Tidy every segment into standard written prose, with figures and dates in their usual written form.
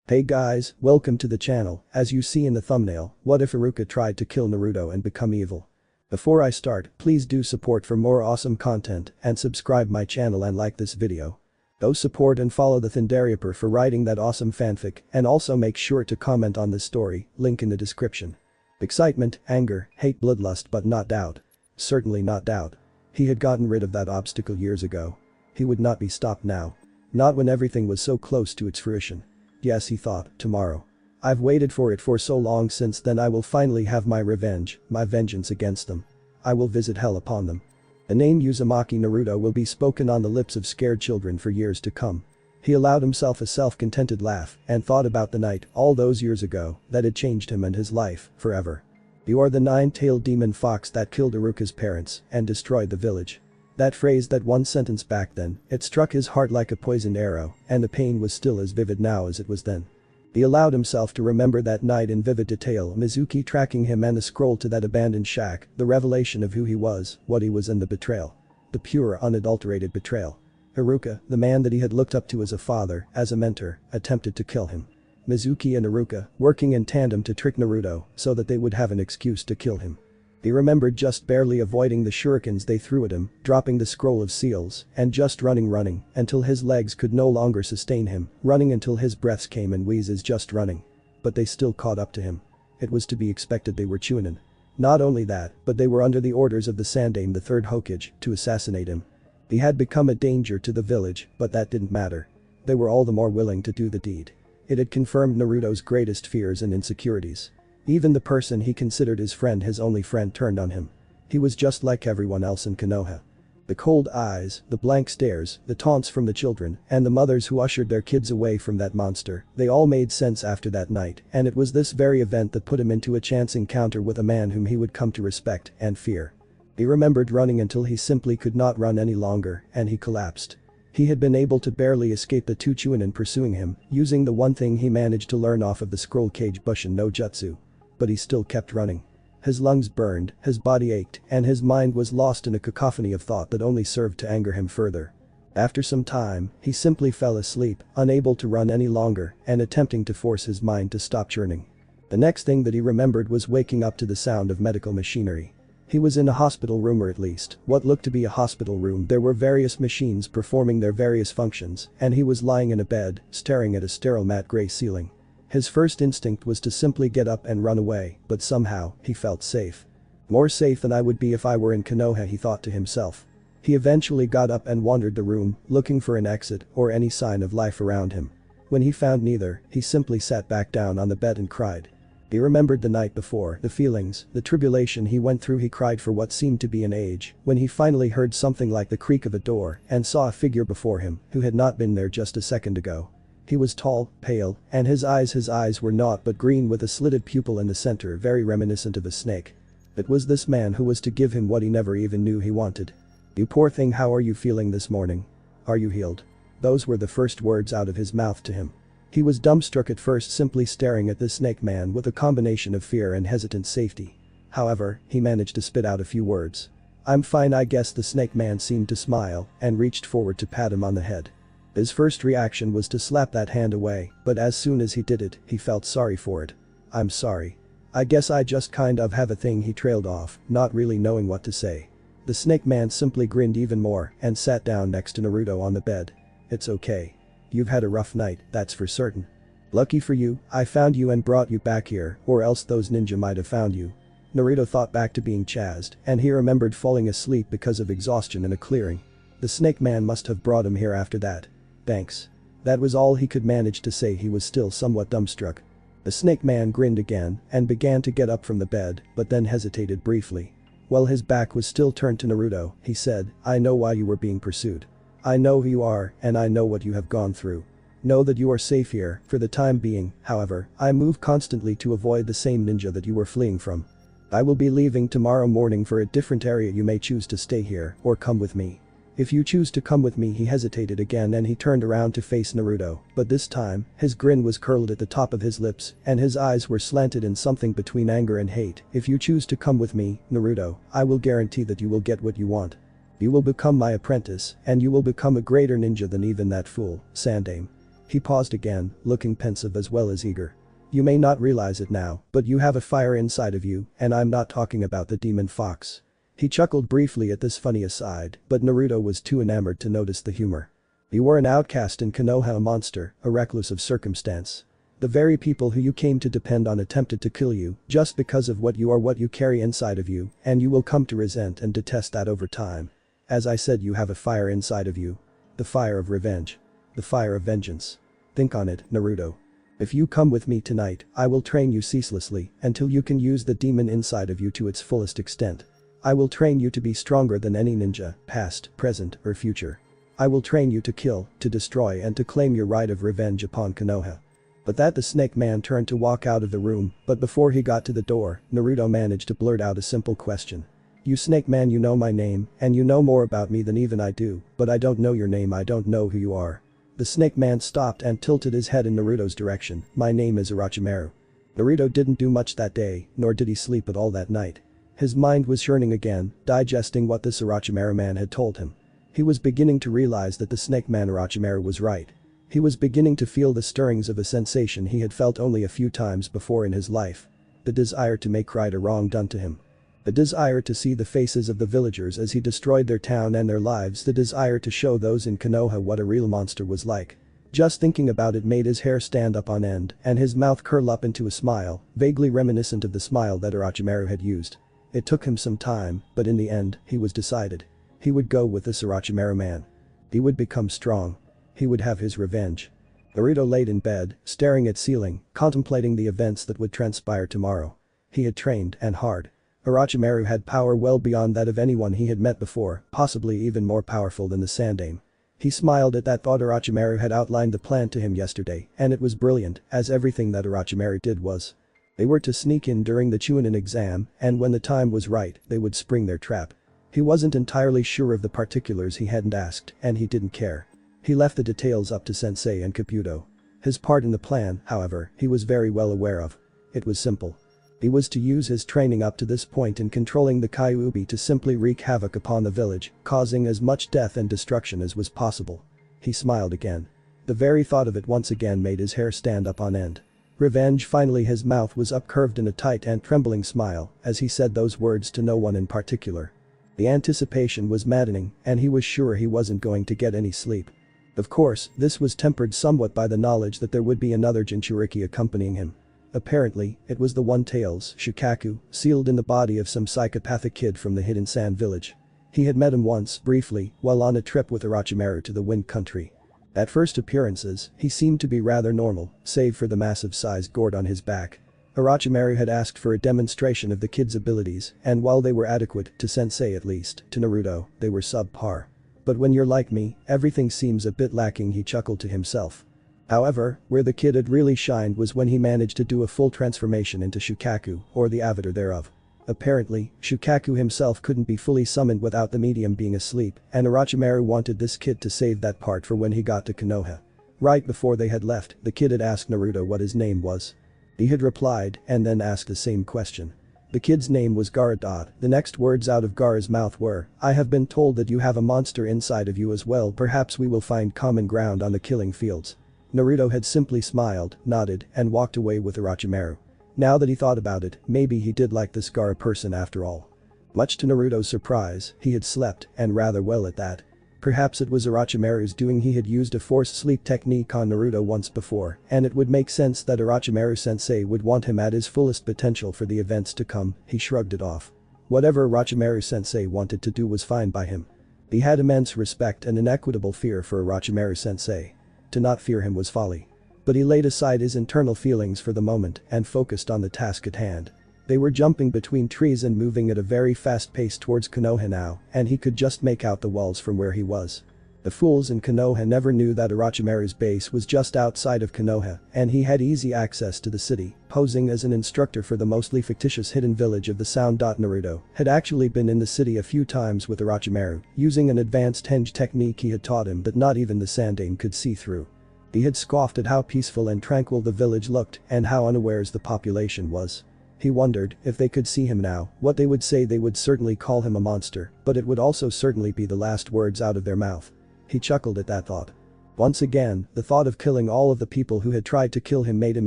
Hey guys, welcome to the channel. As you see in the thumbnail, what if Iruka tried to kill Naruto and become evil? Before I start, please do support for more awesome content and subscribe my channel and like this video. Go support and follow the Thunderyaper for writing that awesome fanfic, and also make sure to comment on this story, link in the description. Excitement, anger, hate, bloodlust, but not doubt. Certainly not doubt. He had gotten rid of that obstacle years ago. He would not be stopped now. Not when everything was so close to its fruition. Yes, he thought, tomorrow. I've waited for it for so long, since then I will finally have my revenge, my vengeance against them. I will visit hell upon them. The name Uzumaki Naruto will be spoken on the lips of scared children for years to come. He allowed himself a self-contented laugh and thought about the night, all those years ago, that had changed him and his life, forever. You are the nine-tailed demon fox that killed Iruka's parents and destroyed the village. That phrase, that one sentence back then, it struck his heart like a poisoned arrow, and the pain was still as vivid now as it was then. He allowed himself to remember that night in vivid detail, Mizuki tracking him and the scroll to that abandoned shack, the revelation of who he was, what he was, and the betrayal. The pure, unadulterated betrayal. Iruka, the man that he had looked up to as a father, as a mentor, attempted to kill him. Mizuki and Iruka, working in tandem to trick Naruto so that they would have an excuse to kill him. He remembered just barely avoiding the shurikens they threw at him, dropping the scroll of seals, and just running until his legs could no longer sustain him, running until his breaths came in wheezes just running. But they still caught up to him. It was to be expected, they were Chunin. Not only that, but they were under the orders of the Sandaime, the third Hokage, to assassinate him. He had become a danger to the village, but that didn't matter. They were all the more willing to do the deed. It had confirmed Naruto's greatest fears and insecurities. Even the person he considered his friend, his only friend, turned on him. He was just like everyone else in Konoha. The cold eyes, the blank stares, the taunts from the children, and the mothers who ushered their kids away from that monster, they all made sense after that night, and it was this very event that put him into a chance encounter with a man whom he would come to respect and fear. He remembered running until he simply could not run any longer, and he collapsed. He had been able to barely escape the two Chunin pursuing him, using the one thing he managed to learn off of the scroll cage Bushin no Jutsu. But he still kept running. His lungs burned, his body ached, and his mind was lost in a cacophony of thought that only served to anger him further. After some time, he simply fell asleep, unable to run any longer, and attempting to force his mind to stop churning. The next thing that he remembered was waking up to the sound of medical machinery. He was in a hospital room, or at least, what looked to be a hospital room. There were various machines performing their various functions, and he was lying in a bed, staring at a sterile matte gray ceiling. His first instinct was to simply get up and run away, but somehow, he felt safe. More safe than I would be if I were in Konoha, he thought to himself. He eventually got up and wandered the room, looking for an exit or any sign of life around him. When he found neither, he simply sat back down on the bed and cried. He remembered the night before, the feelings, the tribulation he went through. He cried for what seemed to be an age, when he finally heard something like the creak of a door and saw a figure before him who had not been there just a second ago. He was tall, pale, and his eyes were naught but green with a slitted pupil in the center, very reminiscent of a snake. It was this man who was to give him what he never even knew he wanted. "You poor thing, how are you feeling this morning? Are you healed?" Those were the first words out of his mouth to him. He was dumbstruck at first, simply staring at this snake man with a combination of fear and hesitant safety. However, he managed to spit out a few words. "I'm fine, I guess." The snake man seemed to smile and reached forward to pat him on the head. His first reaction was to slap that hand away, but as soon as he did it, he felt sorry for it. "I'm sorry. I guess I just kind of have a thing," he trailed off, not really knowing what to say. The snake man simply grinned even more and sat down next to Naruto on the bed. "It's okay. You've had a rough night, that's for certain. Lucky for you, I found you and brought you back here, or else those ninja might have found you." Naruto thought back to being chased, and he remembered falling asleep because of exhaustion in a clearing. The snake man must have brought him here after that. "Thanks." That was all he could manage to say. He was still somewhat dumbstruck. The snake man grinned again and began to get up from the bed, but then hesitated briefly. While his back was still turned to Naruto, he said, "I know why you were being pursued. I know who you are, and I know what you have gone through. Know that you are safe here, for the time being. However, I move constantly to avoid the same ninja that you were fleeing from. I will be leaving tomorrow morning for a different area. You may choose to stay here, or come with me. If you choose to come with me." He hesitated again and he turned around to face Naruto, but this time, his grin was curled at the top of his lips and his eyes were slanted in something between anger and hate. "If you choose to come with me, Naruto, I will guarantee that you will get what you want. You will become my apprentice, and you will become a greater ninja than even that fool, Sandaime. He paused again, looking pensive as well as eager. You may not realize it now, but you have a fire inside of you, and I'm not talking about the demon fox. He chuckled briefly at this funny aside, but Naruto was too enamored to notice the humor. You were an outcast in Konoha, a monster, a recluse of circumstance. The very people who you came to depend on attempted to kill you just because of what you are, what you carry inside of you, and you will come to resent and detest that over time. As I said, you have a fire inside of you. The fire of revenge. The fire of vengeance. Think on it, Naruto. If you come with me tonight, I will train you ceaselessly until you can use the demon inside of you to its fullest extent. I will train you to be stronger than any ninja, past, present, or future. I will train you to kill, to destroy, and to claim your right of revenge upon Konoha. But that the snake man turned to walk out of the room, but before he got to the door, Naruto managed to blurt out a simple question. You snake man, you know my name, and you know more about me than even I do, but I don't know your name, I don't know who you are. The snake man stopped and tilted his head in Naruto's direction. My name is Orochimaru. Naruto didn't do much that day, nor did he sleep at all that night. His mind was churning again, digesting what this Orochimaru man had told him. He was beginning to realize that the snake man Orochimaru was right. He was beginning to feel the stirrings of a sensation he had felt only a few times before in his life. The desire to make right a wrong done to him. The desire to see the faces of the villagers as he destroyed their town and their lives, the desire to show those in Konoha what a real monster was like. Just thinking about it made his hair stand up on end and his mouth curl up into a smile, vaguely reminiscent of the smile that Orochimaru had used. It took him some time, but in the end, he was decided. He would go with this Orochimaru man. He would become strong. He would have his revenge. Naruto laid in bed, staring at ceiling, contemplating the events that would transpire tomorrow. He had trained, and hard. Orochimaru had power well beyond that of anyone he had met before, possibly even more powerful than the Sandaime. He smiled at that thought. Orochimaru had outlined the plan to him yesterday, and it was brilliant, as everything that Orochimaru did was. They were to sneak in during the Chunin exam, and when the time was right, they would spring their trap. He wasn't entirely sure of the particulars, he hadn't asked, and he didn't care. He left the details up to Sensei and Kabuto. His part in the plan, however, he was very well aware of. It was simple. He was to use his training up to this point in controlling the Kyuubi to simply wreak havoc upon the village, causing as much death and destruction as was possible. He smiled again. The very thought of it once again made his hair stand up on end. Revenge. Finally his mouth was upcurved in a tight and trembling smile as he said those words to no one in particular. The anticipation was maddening, and he was sure he wasn't going to get any sleep. Of course, this was tempered somewhat by the knowledge that there would be another Jinchuriki accompanying him. Apparently, it was the one-tails, Shukaku, sealed in the body of some psychopathic kid from the Hidden Sand village. He had met him once, briefly, while on a trip with Orochimaru to the Wind Country. At first appearances, he seemed to be rather normal, save for the massive-sized gourd on his back. Orochimaru had asked for a demonstration of the kid's abilities, and while they were adequate, to Sensei at least, to Naruto, they were subpar. But when you're like me, everything seems a bit lacking, he chuckled to himself. However, where the kid had really shined was when he managed to do a full transformation into Shukaku, or the avatar thereof. Apparently, Shukaku himself couldn't be fully summoned without the medium being asleep, and Orochimaru wanted this kid to save that part for when he got to Konoha. Right before they had left, the kid had asked Naruto what his name was. He had replied, and then asked the same question. The kid's name was Gaara. The next words out of Gaara's mouth were, I have been told that you have a monster inside of you as well, perhaps we will find common ground on the killing fields. Naruto had simply smiled, nodded, and walked away with Orochimaru. Now that he thought about it, maybe he did like this Gaara person after all. Much to Naruto's surprise, he had slept, and rather well at that. Perhaps it was Orochimaru's doing. He had used a forced sleep technique on Naruto once before, and it would make sense that Orochimaru-sensei would want him at his fullest potential for the events to come. He shrugged it off. Whatever Orochimaru-sensei wanted to do was fine by him. He had immense respect and inequitable fear for Orochimaru-sensei. To not fear him was folly. But he laid aside his internal feelings for the moment and focused on the task at hand. They were jumping between trees and moving at a very fast pace towards Konoha now, and he could just make out the walls from where he was. The fools in Konoha never knew that Orochimaru's base was just outside of Konoha, and he had easy access to the city, posing as an instructor for the mostly fictitious hidden village of the Sound. Naruto had actually been in the city a few times with Orochimaru, using an advanced henge technique he had taught him that not even the Sandaime could see through. He had scoffed at how peaceful and tranquil the village looked and how unawares the population was. He wondered, if they could see him now, what they would say. They would certainly call him a monster, but it would also certainly be the last words out of their mouth. He chuckled at that thought. Once again, the thought of killing all of the people who had tried to kill him made him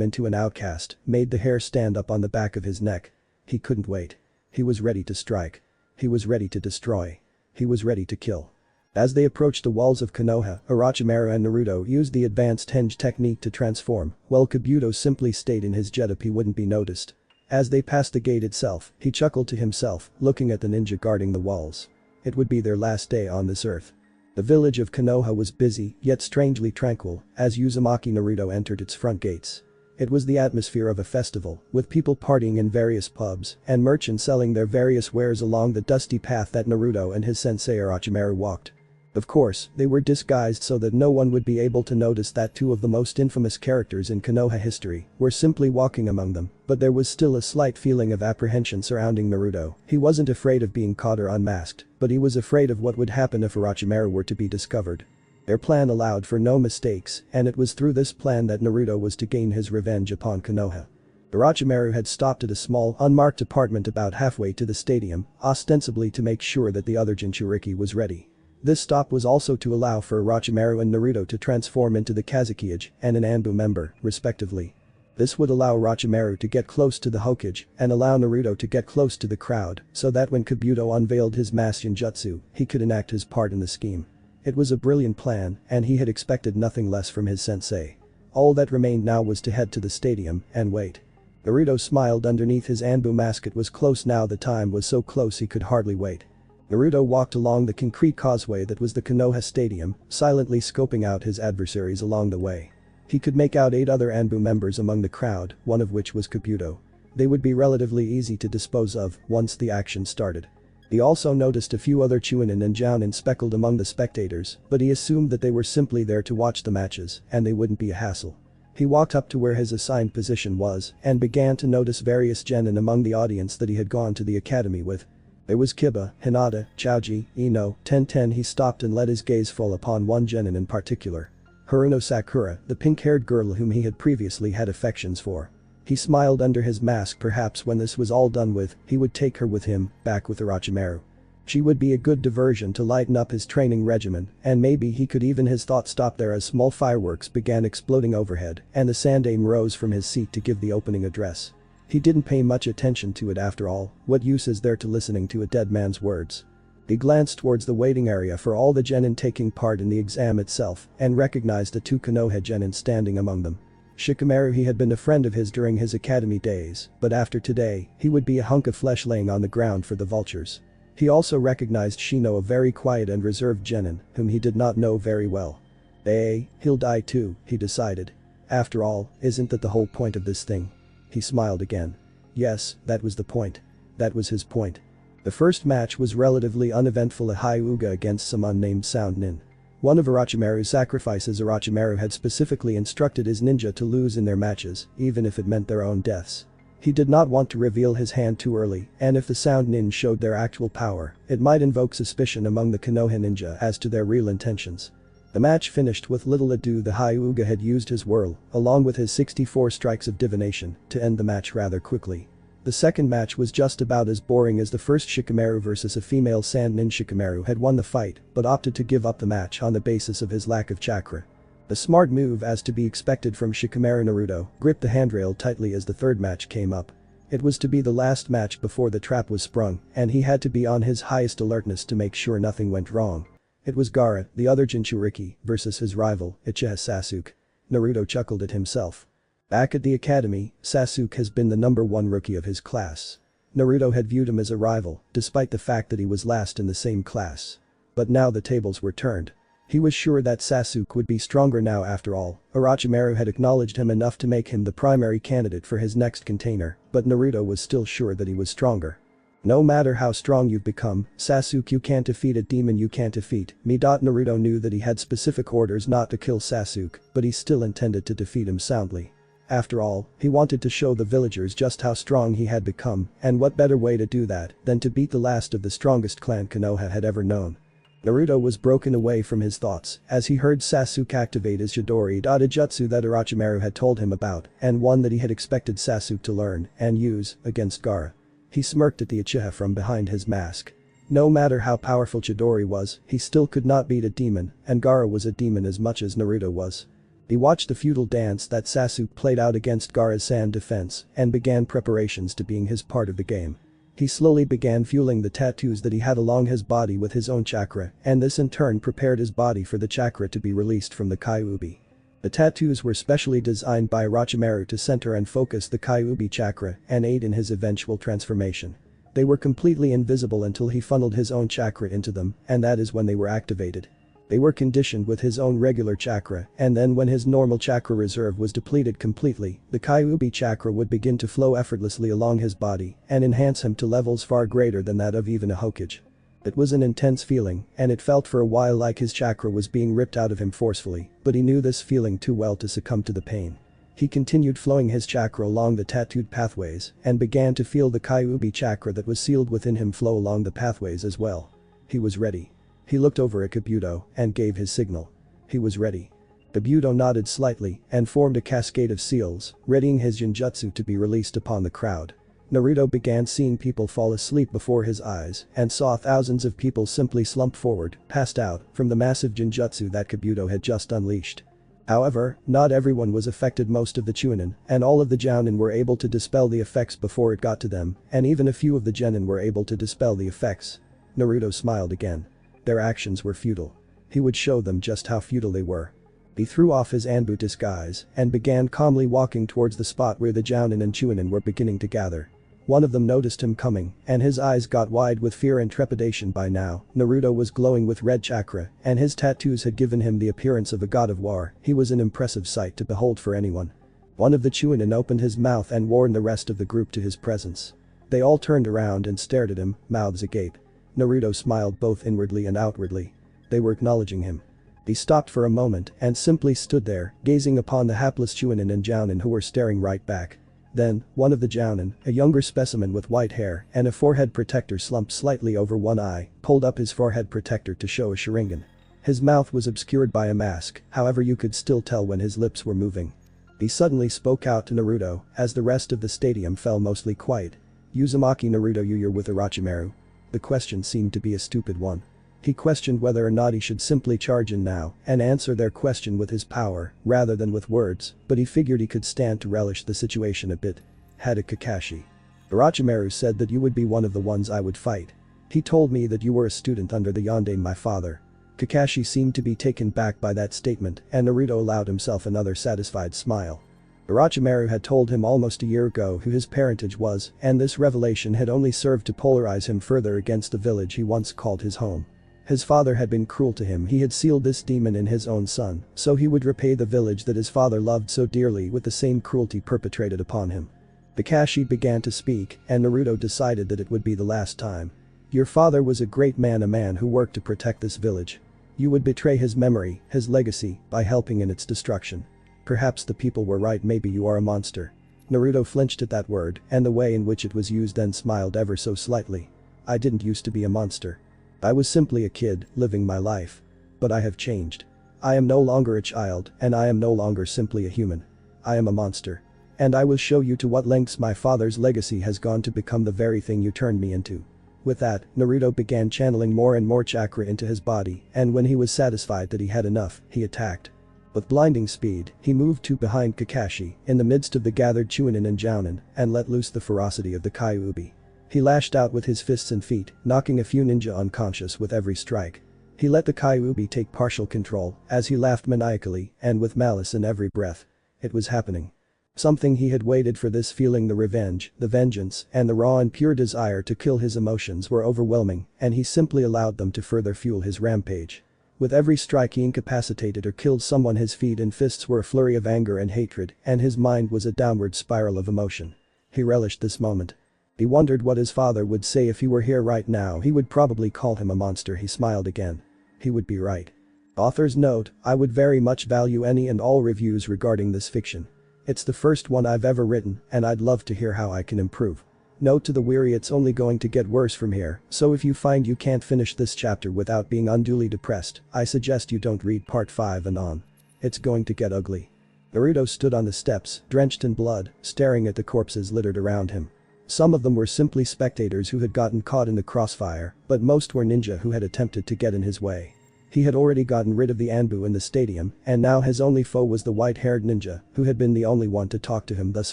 into an outcast, made the hair stand up on the back of his neck. He couldn't wait. He was ready to strike. He was ready to destroy. He was ready to kill. As they approached the walls of Konoha, Orochimaru and Naruto used the advanced henge technique to transform, while Kabuto simply stayed in his jet up he wouldn't be noticed. As they passed the gate itself, he chuckled to himself, looking at the ninja guarding the walls. It would be their last day on this earth. The village of Konoha was busy, yet strangely tranquil, as Uzumaki Naruto entered its front gates. It was the atmosphere of a festival, with people partying in various pubs, and merchants selling their various wares along the dusty path that Naruto and his sensei Orochimaru walked. Of course, they were disguised so that no one would be able to notice that two of the most infamous characters in Konoha history were simply walking among them, but there was still a slight feeling of apprehension surrounding Naruto. He wasn't afraid of being caught or unmasked, but he was afraid of what would happen if Orochimaru were to be discovered. Their plan allowed for no mistakes, and it was through this plan that Naruto was to gain his revenge upon Konoha. Orochimaru had stopped at a small, unmarked apartment about halfway to the stadium, ostensibly to make sure that the other Jinchuriki was ready. This stop was also to allow for Orochimaru and Naruto to transform into the Kazekage and an Anbu member, respectively. This would allow Orochimaru to get close to the Hokage and allow Naruto to get close to the crowd so that when Kabuto unveiled his mass Jutsu, he could enact his part in the scheme. It was a brilliant plan and he had expected nothing less from his sensei. All that remained now was to head to the stadium and wait. Naruto smiled underneath his Anbu mask. It was close now, the time was so close he could hardly wait. Naruto walked along the concrete causeway that was the Konoha Stadium, silently scoping out his adversaries along the way. He could make out 8 other Anbu members among the crowd, one of which was Kabuto. They would be relatively easy to dispose of once the action started. He also noticed a few other Chunin and Jounin speckled among the spectators, but he assumed that they were simply there to watch the matches and they wouldn't be a hassle. He walked up to where his assigned position was and began to notice various genin among the audience that he had gone to the academy with. There was Kiba, Hinata, Choji, Ino, Tenten. He stopped and let his gaze fall upon one genin in particular. Haruno Sakura, the pink-haired girl whom he had previously had affections for. He smiled under his mask. Perhaps when this was all done with, he would take her with him, back with Orochimaru. She would be a good diversion to lighten up his training regimen, and maybe he could even. His thought stopped there as small fireworks began exploding overhead and the Sandaime rose from his seat to give the opening address. He didn't pay much attention to it. After all, what use is there to listening to a dead man's words? He glanced towards the waiting area for all the genin taking part in the exam itself and recognized the 2 Konoha genin standing among them. Shikamaru, he had been a friend of his during his academy days, but after today, he would be a hunk of flesh laying on the ground for the vultures. He also recognized Shino, a very quiet and reserved genin, whom he did not know very well. He'll die too, he decided. After all, isn't that the whole point of this thing? He smiled again. Yes, that was the point. That was his point. The first match was relatively uneventful, a Hyuga against some unnamed sound nin. One of Orochimaru's sacrifices. Orochimaru had specifically instructed his ninja to lose in their matches, even if it meant their own deaths. He did not want to reveal his hand too early, and if the sound nin showed their actual power, it might invoke suspicion among the Konoha ninja as to their real intentions. The match finished with little ado. The Hyuga had used his whirl, along with his 64 strikes of divination, to end the match rather quickly. The second match was just about as boring as the first. Shikamaru versus a female sand nin. Shikamaru had won the fight, but opted to give up the match on the basis of his lack of chakra. The smart move, as to be expected from Shikamaru. Naruto gripped the handrail tightly as the third match came up. It was to be the last match before the trap was sprung, and he had to be on his highest alertness to make sure nothing went wrong. It was Gaara, the other Jinchuriki, versus his rival, Uchiha Sasuke. Naruto chuckled at himself. Back at the academy, Sasuke has been the #1 rookie of his class. Naruto had viewed him as a rival, despite the fact that he was last in the same class. But now the tables were turned. He was sure that Sasuke would be stronger now. After all, Orochimaru had acknowledged him enough to make him the primary candidate for his next container, but Naruto was still sure that he was stronger. No matter how strong you've become, Sasuke, you can't defeat a demon, you can't defeat me. Naruto knew that he had specific orders not to kill Sasuke, but he still intended to defeat him soundly. After all, he wanted to show the villagers just how strong he had become, and what better way to do that than to beat the last of the strongest clan Konoha had ever known. Naruto was broken away from his thoughts as he heard Sasuke activate his Chidori jutsu that Orochimaru had told him about, and one that he had expected Sasuke to learn and use against Gaara. He smirked at the Uchiha from behind his mask. No matter how powerful Chidori was, he still could not beat a demon, and Gaara was a demon as much as Naruto was. He watched the feudal dance that Sasuke played out against Gaara's sand defense and began preparations to being his part of the game. He slowly began fueling the tattoos that he had along his body with his own chakra, and this in turn prepared his body for the chakra to be released from the Kyuubi. The tattoos were specially designed by Orochimaru to center and focus the Kyuubi chakra and aid in his eventual transformation. They were completely invisible until he funneled his own chakra into them, and that is when they were activated. They were conditioned with his own regular chakra, and then when his normal chakra reserve was depleted completely, the Kyuubi chakra would begin to flow effortlessly along his body and enhance him to levels far greater than that of even a Hokage. It was an intense feeling, and it felt for a while like his chakra was being ripped out of him forcefully, but he knew this feeling too well to succumb to the pain. He continued flowing his chakra along the tattooed pathways and began to feel the Kyuubi chakra that was sealed within him flow along the pathways as well. He was ready. He looked over at Kabuto and gave his signal. He was ready. Kabuto nodded slightly and formed a cascade of seals, readying his genjutsu to be released upon the crowd. Naruto began seeing people fall asleep before his eyes and saw thousands of people simply slump forward, passed out, from the massive genjutsu that Kabuto had just unleashed. However, not everyone was affected. Most of the Chunin and all of the Jounin were able to dispel the effects before it got to them, and even a few of the Genin were able to dispel the effects. Naruto smiled again. Their actions were futile. He would show them just how futile they were. He threw off his Anbu disguise and began calmly walking towards the spot where the Jounin and Chunin were beginning to gather. One of them noticed him coming, and his eyes got wide with fear and trepidation. By now, Naruto was glowing with red chakra, and his tattoos had given him the appearance of a god of war. He was an impressive sight to behold for anyone. One of the Chunin opened his mouth and warned the rest of the group to his presence. They all turned around and stared at him, mouths agape. Naruto smiled both inwardly and outwardly. They were acknowledging him. He stopped for a moment and simply stood there, gazing upon the hapless Chunin and Jounin who were staring right back. Then, one of the Jounin, a younger specimen with white hair and a forehead protector slumped slightly over one eye, pulled up his forehead protector to show a Sharingan. His mouth was obscured by a mask, however you could still tell when his lips were moving. He suddenly spoke out to Naruto, as the rest of the stadium fell mostly quiet. "Uzumaki Naruto, you're with Orochimaru?" The question seemed to be a stupid one. He questioned whether or not he should simply charge in now and answer their question with his power rather than with words, but he figured he could stand to relish the situation a bit. Had a Kakashi. "Orochimaru said that you would be one of the ones I would fight. He told me that you were a student under the Yondaime, my father." Kakashi seemed to be taken back by that statement, and Naruto allowed himself another satisfied smile. Orochimaru had told him almost a year ago who his parentage was, and this revelation had only served to polarize him further against the village he once called his home. His father had been cruel to him. He had sealed this demon in his own son, so he would repay the village that his father loved so dearly with the same cruelty perpetrated upon him. Kakashi began to speak, and Naruto decided that it would be the last time. "Your father was a great man, a man who worked to protect this village. You would betray his memory, his legacy, by helping in its destruction. Perhaps the people were right, maybe you are a monster." Naruto flinched at that word and the way in which it was used, then smiled ever so slightly. "I didn't used to be a monster. I was simply a kid, living my life. But I have changed. I am no longer a child, and I am no longer simply a human. I am a monster. And I will show you to what lengths my father's legacy has gone to become the very thing you turned me into." With that, Naruto began channeling more and more chakra into his body, and when he was satisfied that he had enough, he attacked. With blinding speed, he moved to behind Kakashi, in the midst of the gathered Chunin and Jounin, and let loose the ferocity of the Kyuubi. He lashed out with his fists and feet, knocking a few ninja unconscious with every strike. He let the Kyuubi take partial control, as he laughed maniacally and with malice in every breath. It was happening. Something he had waited for, this feeling, the revenge, the vengeance, and the raw and pure desire to kill his emotions were overwhelming, and he simply allowed them to further fuel his rampage. With every strike he incapacitated or killed someone. His feet and fists were a flurry of anger and hatred, and his mind was a downward spiral of emotion. He relished this moment. He wondered what his father would say if he were here right now. He would probably call him a monster. He smiled again. He would be right. Author's note: I would very much value any and all reviews regarding this fiction. It's the first one I've ever written, and I'd love to hear how I can improve. Note to the weary: it's only going to get worse from here, so if you find you can't finish this chapter without being unduly depressed, I suggest you don't read part 5 and on. It's going to get ugly. Naruto stood on the steps, drenched in blood, staring at the corpses littered around him. Some of them were simply spectators who had gotten caught in the crossfire, but most were ninja who had attempted to get in his way. He had already gotten rid of the Anbu in the stadium, and now his only foe was the white-haired ninja, who had been the only one to talk to him thus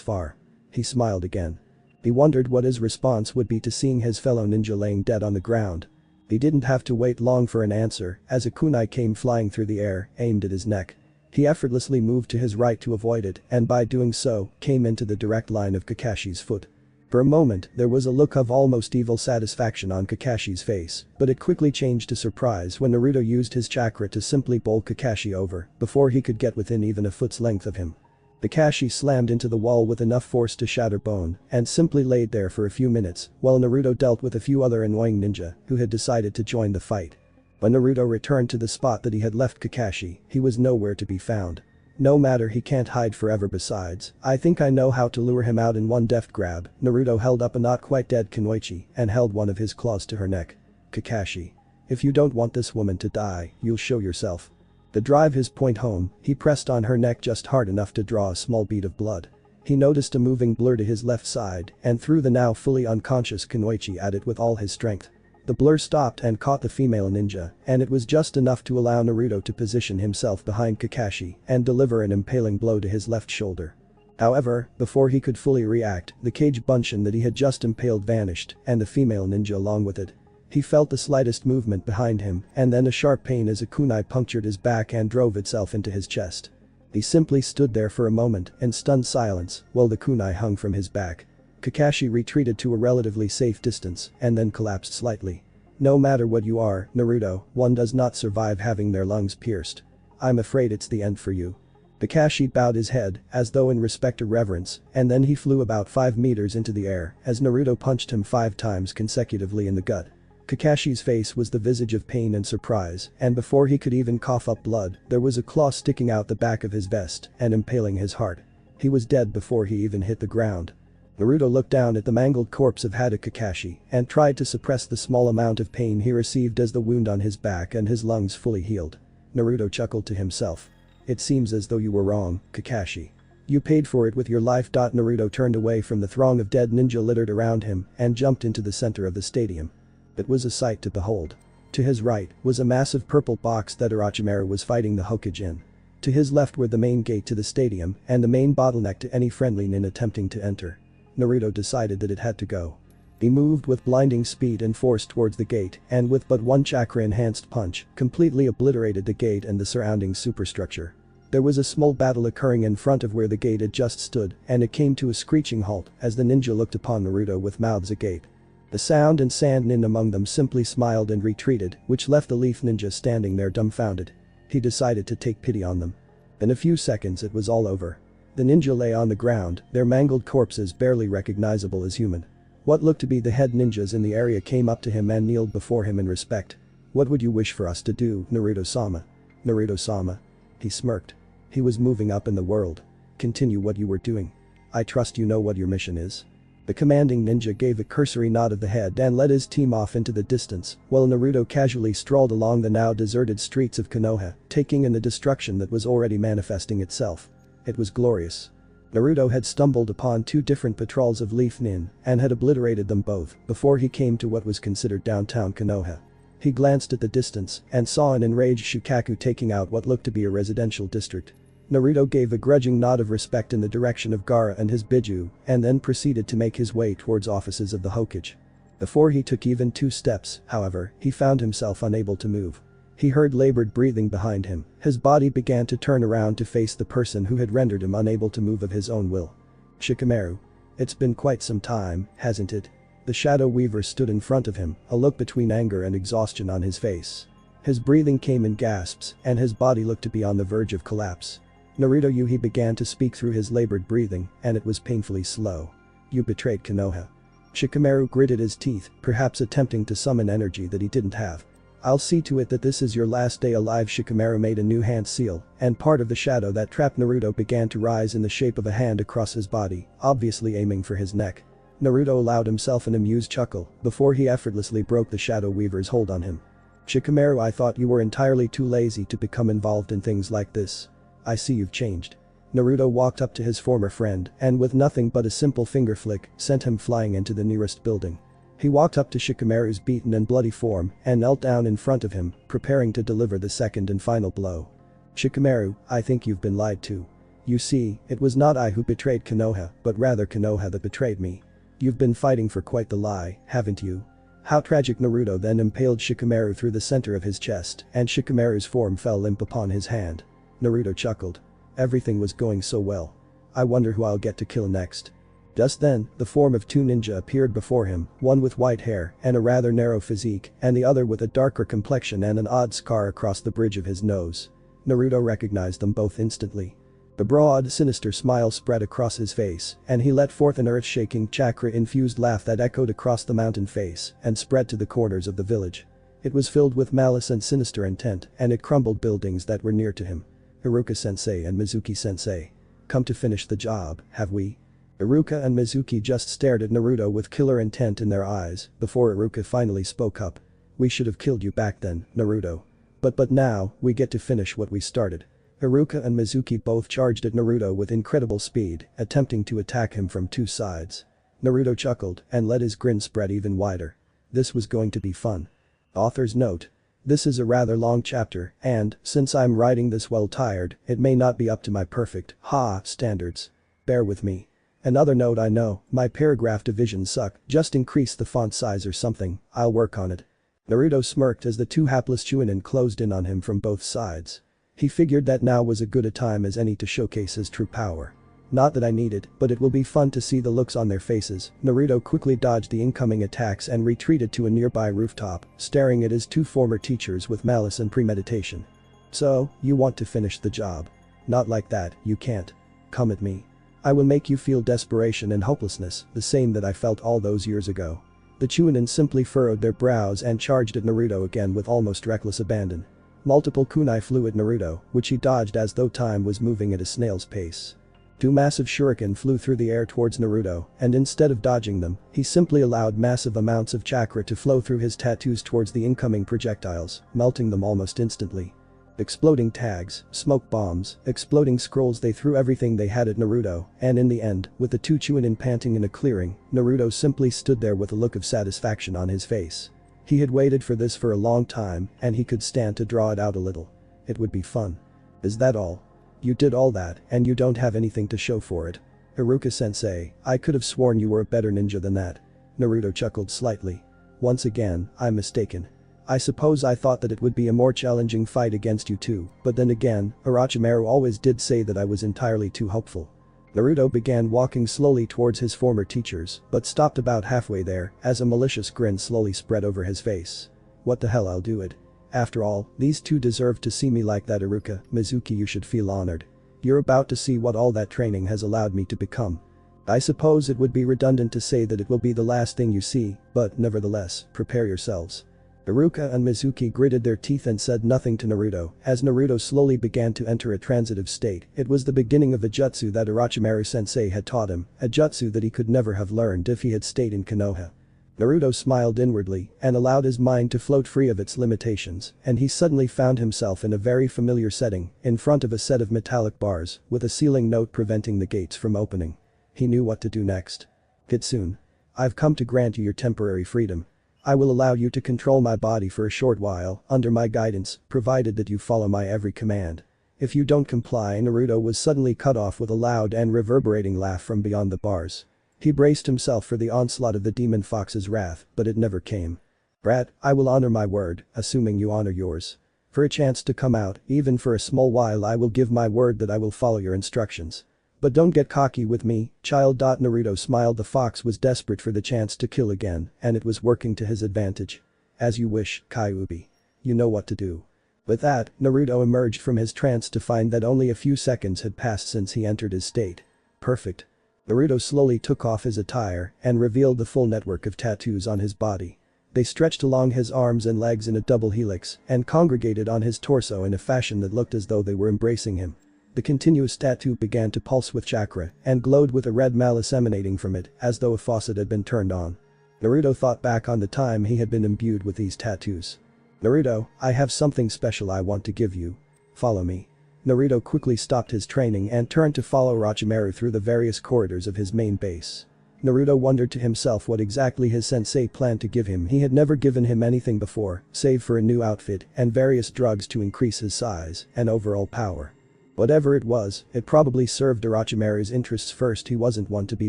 far. He smiled again. He wondered what his response would be to seeing his fellow ninja laying dead on the ground. He didn't have to wait long for an answer, as a kunai came flying through the air, aimed at his neck. He effortlessly moved to his right to avoid it, and by doing so, came into the direct line of Kakashi's foot. For a moment, there was a look of almost evil satisfaction on Kakashi's face, but it quickly changed to surprise when Naruto used his chakra to simply bowl Kakashi over, before he could get within even a foot's length of him. Kakashi slammed into the wall with enough force to shatter bone, and simply laid there for a few minutes, while Naruto dealt with a few other annoying ninja, who had decided to join the fight. When Naruto returned to the spot that he had left Kakashi, he was nowhere to be found. No matter, he can't hide forever. Besides, I think I know how to lure him out in one deft grab. Naruto held up a not quite dead Kunoichi and held one of his claws to her neck. Kakashi. If you don't want this woman to die, you'll show yourself. To drive his point home, he pressed on her neck just hard enough to draw a small bead of blood. He noticed a moving blur to his left side and threw the now fully unconscious Kunoichi at it with all his strength. The blur stopped and caught the female ninja, and it was just enough to allow Naruto to position himself behind Kakashi and deliver an impaling blow to his left shoulder. However, before he could fully react, the cage bunchen that he had just impaled vanished, and the female ninja along with it. He felt the slightest movement behind him, and then a sharp pain as a kunai punctured his back and drove itself into his chest. He simply stood there for a moment in stunned silence while the kunai hung from his back. Kakashi retreated to a relatively safe distance and then collapsed slightly. No matter what you are, Naruto, one does not survive having their lungs pierced. I'm afraid it's the end for you. Kakashi bowed his head, as though in respect or reverence, and then he flew about 5 meters into the air as Naruto punched him 5 times consecutively in the gut. Kakashi's face was the visage of pain and surprise, and before he could even cough up blood, there was a claw sticking out the back of his vest and impaling his heart. He was dead before he even hit the ground. Naruto looked down at the mangled corpse of Hada Kakashi and tried to suppress the small amount of pain he received as the wound on his back and his lungs fully healed. Naruto chuckled to himself. It seems as though you were wrong, Kakashi. You paid for it with your life. Naruto turned away from the throng of dead ninja littered around him and jumped into the center of the stadium. It was a sight to behold. To his right was a massive purple box that Orochimaru was fighting the Hokage in. To his left were the main gate to the stadium and the main bottleneck to any friendly nin attempting to enter. Naruto decided that it had to go. He moved with blinding speed and force towards the gate and with but one chakra-enhanced punch, completely obliterated the gate and the surrounding superstructure. There was a small battle occurring in front of where the gate had just stood, and it came to a screeching halt as the ninja looked upon Naruto with mouths agape. The sound and sand nin among them simply smiled and retreated, which left the leaf ninja standing there dumbfounded. He decided to take pity on them. In a few seconds it was all over. The ninja lay on the ground, their mangled corpses barely recognizable as human. What looked to be the head ninjas in the area came up to him and kneeled before him in respect. What would you wish for us to do, Naruto-sama? Naruto-sama. He smirked. He was moving up in the world. Continue what you were doing. I trust you know what your mission is. The commanding ninja gave a cursory nod of the head and led his team off into the distance, while Naruto casually strolled along the now deserted streets of Konoha, taking in the destruction that was already manifesting itself. It was glorious. Naruto had stumbled upon 2 different patrols of Leaf Nin and had obliterated them both before he came to what was considered downtown Konoha. He glanced at the distance and saw an enraged Shukaku taking out what looked to be a residential district. Naruto gave a grudging nod of respect in the direction of Gaara and his Biju and then proceeded to make his way towards offices of the Hokage. Before he took even 2 steps, however, he found himself unable to move. He heard labored breathing behind him. His body began to turn around to face the person who had rendered him unable to move of his own will. Shikamaru. It's been quite some time, hasn't it? The Shadow Weaver stood in front of him, a look between anger and exhaustion on his face. His breathing came in gasps, and his body looked to be on the verge of collapse. Naruto, he began to speak through his labored breathing, and it was painfully slow. You betrayed Konoha. Shikamaru gritted his teeth, perhaps attempting to summon energy that he didn't have. I'll see to it that this is your last day alive. Shikamaru made a new hand seal, and part of the shadow that trapped Naruto began to rise in the shape of a hand across his body, obviously aiming for his neck. Naruto allowed himself an amused chuckle before he effortlessly broke the Shadow Weaver's hold on him. Shikamaru, I thought you were entirely too lazy to become involved in things like this. I see you've changed. Naruto walked up to his former friend and with nothing but a simple finger flick, sent him flying into the nearest building. He walked up to Shikamaru's beaten and bloody form and knelt down in front of him, preparing to deliver the second and final blow. "Shikamaru, I think you've been lied to. You see, it was not I who betrayed Konoha, but rather Konoha that betrayed me. You've been fighting for quite the lie, haven't you?" How tragic. Naruto then impaled Shikamaru through the center of his chest and Shikamaru's form fell limp upon his hand. Naruto chuckled. Everything was going so well. I wonder who I'll get to kill next. Just then, the form of two ninja appeared before him, one with white hair and a rather narrow physique and the other with a darker complexion and an odd scar across the bridge of his nose. Naruto recognized them both instantly. A broad, sinister smile spread across his face, and he let forth an earth-shaking, chakra-infused laugh that echoed across the mountain face and spread to the corners of the village. It was filled with malice and sinister intent, and it crumbled buildings that were near to him. Iruka-sensei and Mizuki-sensei. Come to finish the job, have we? Iruka and Mizuki just stared at Naruto with killer intent in their eyes before Iruka finally spoke up. We should have killed you back then, Naruto. But now, we get to finish what we started. Iruka and Mizuki both charged at Naruto with incredible speed, attempting to attack him from two sides. Naruto chuckled and let his grin spread even wider. This was going to be fun. Author's note. This is a rather long chapter and, since I'm writing this well tired, it may not be up to my perfect standards. Bear with me. Another note. I know, my paragraph divisions suck, just increase the font size or something, I'll work on it. Naruto smirked as the two hapless Chunin closed in on him from both sides. He figured that now was as good a time as any to showcase his true power. Not that I need it, but it will be fun to see the looks on their faces. Naruto quickly dodged the incoming attacks and retreated to a nearby rooftop, staring at his two former teachers with malice and premeditation. So, you want to finish the job? Not like that, you can't. Come at me. I will make you feel desperation and hopelessness, the same that I felt all those years ago. The Chunin simply furrowed their brows and charged at Naruto again with almost reckless abandon. Multiple kunai flew at Naruto, which he dodged as though time was moving at a snail's pace. Two massive shuriken flew through the air towards Naruto, and instead of dodging them, he simply allowed massive amounts of chakra to flow through his tattoos towards the incoming projectiles, melting them almost instantly. Exploding tags, smoke bombs, exploding scrolls, they threw everything they had at Naruto, and in the end, with the two Chunin panting in a clearing, Naruto simply stood there with a look of satisfaction on his face. He had waited for this for a long time, and he could stand to draw it out a little. It would be fun. Is that all? You did all that, and you don't have anything to show for it? Iruka-sensei, I could have sworn you were a better ninja than that. Naruto chuckled slightly. Once again, I'm mistaken. I suppose I thought that it would be a more challenging fight against you two, but then again, Orochimaru always did say that I was entirely too hopeful. Naruto began walking slowly towards his former teachers, but stopped about halfway there as a malicious grin slowly spread over his face. What the hell, I'll do it. After all, these two deserve to see me like that. Iruka, Mizuki, you should feel honored. You're about to see what all that training has allowed me to become. I suppose it would be redundant to say that it will be the last thing you see, but nevertheless, prepare yourselves. Iruka and Mizuki gritted their teeth and said nothing to Naruto as Naruto slowly began to enter a transitive state. It was the beginning of a jutsu that Orochimaru-sensei had taught him, a jutsu that he could never have learned if he had stayed in Konoha. Naruto smiled inwardly and allowed his mind to float free of its limitations, and he suddenly found himself in a very familiar setting, in front of a set of metallic bars, with a sealing note preventing the gates from opening. He knew what to do next. Kitsune. I've come to grant you your temporary freedom. I will allow you to control my body for a short while, under my guidance, provided that you follow my every command. If you don't comply. Naruto was suddenly cut off with a loud and reverberating laugh from beyond the bars. He braced himself for the onslaught of the demon fox's wrath, but it never came. Brat, I will honor my word, assuming you honor yours. For a chance to come out, even for a small while, I will give my word that I will follow your instructions. But don't get cocky with me, child. Naruto smiled. The fox was desperate for the chance to kill again, and it was working to his advantage. As you wish, Kyuubi. You know what to do. With that, Naruto emerged from his trance to find that only a few seconds had passed since he entered his state. Perfect. Naruto slowly took off his attire and revealed the full network of tattoos on his body. They stretched along his arms and legs in a double helix and congregated on his torso in a fashion that looked as though they were embracing him. The continuous tattoo began to pulse with chakra and glowed with a red malice emanating from it as though a faucet had been turned on. Naruto thought back on the time he had been imbued with these tattoos. Naruto, I have something special I want to give you. Follow me. Naruto quickly stopped his training and turned to follow Orochimaru through the various corridors of his main base. Naruto wondered to himself what exactly his sensei planned to give him. He had never given him anything before, save for a new outfit and various drugs to increase his size and overall power. Whatever it was, it probably served Orochimaru's interests first. He wasn't one to be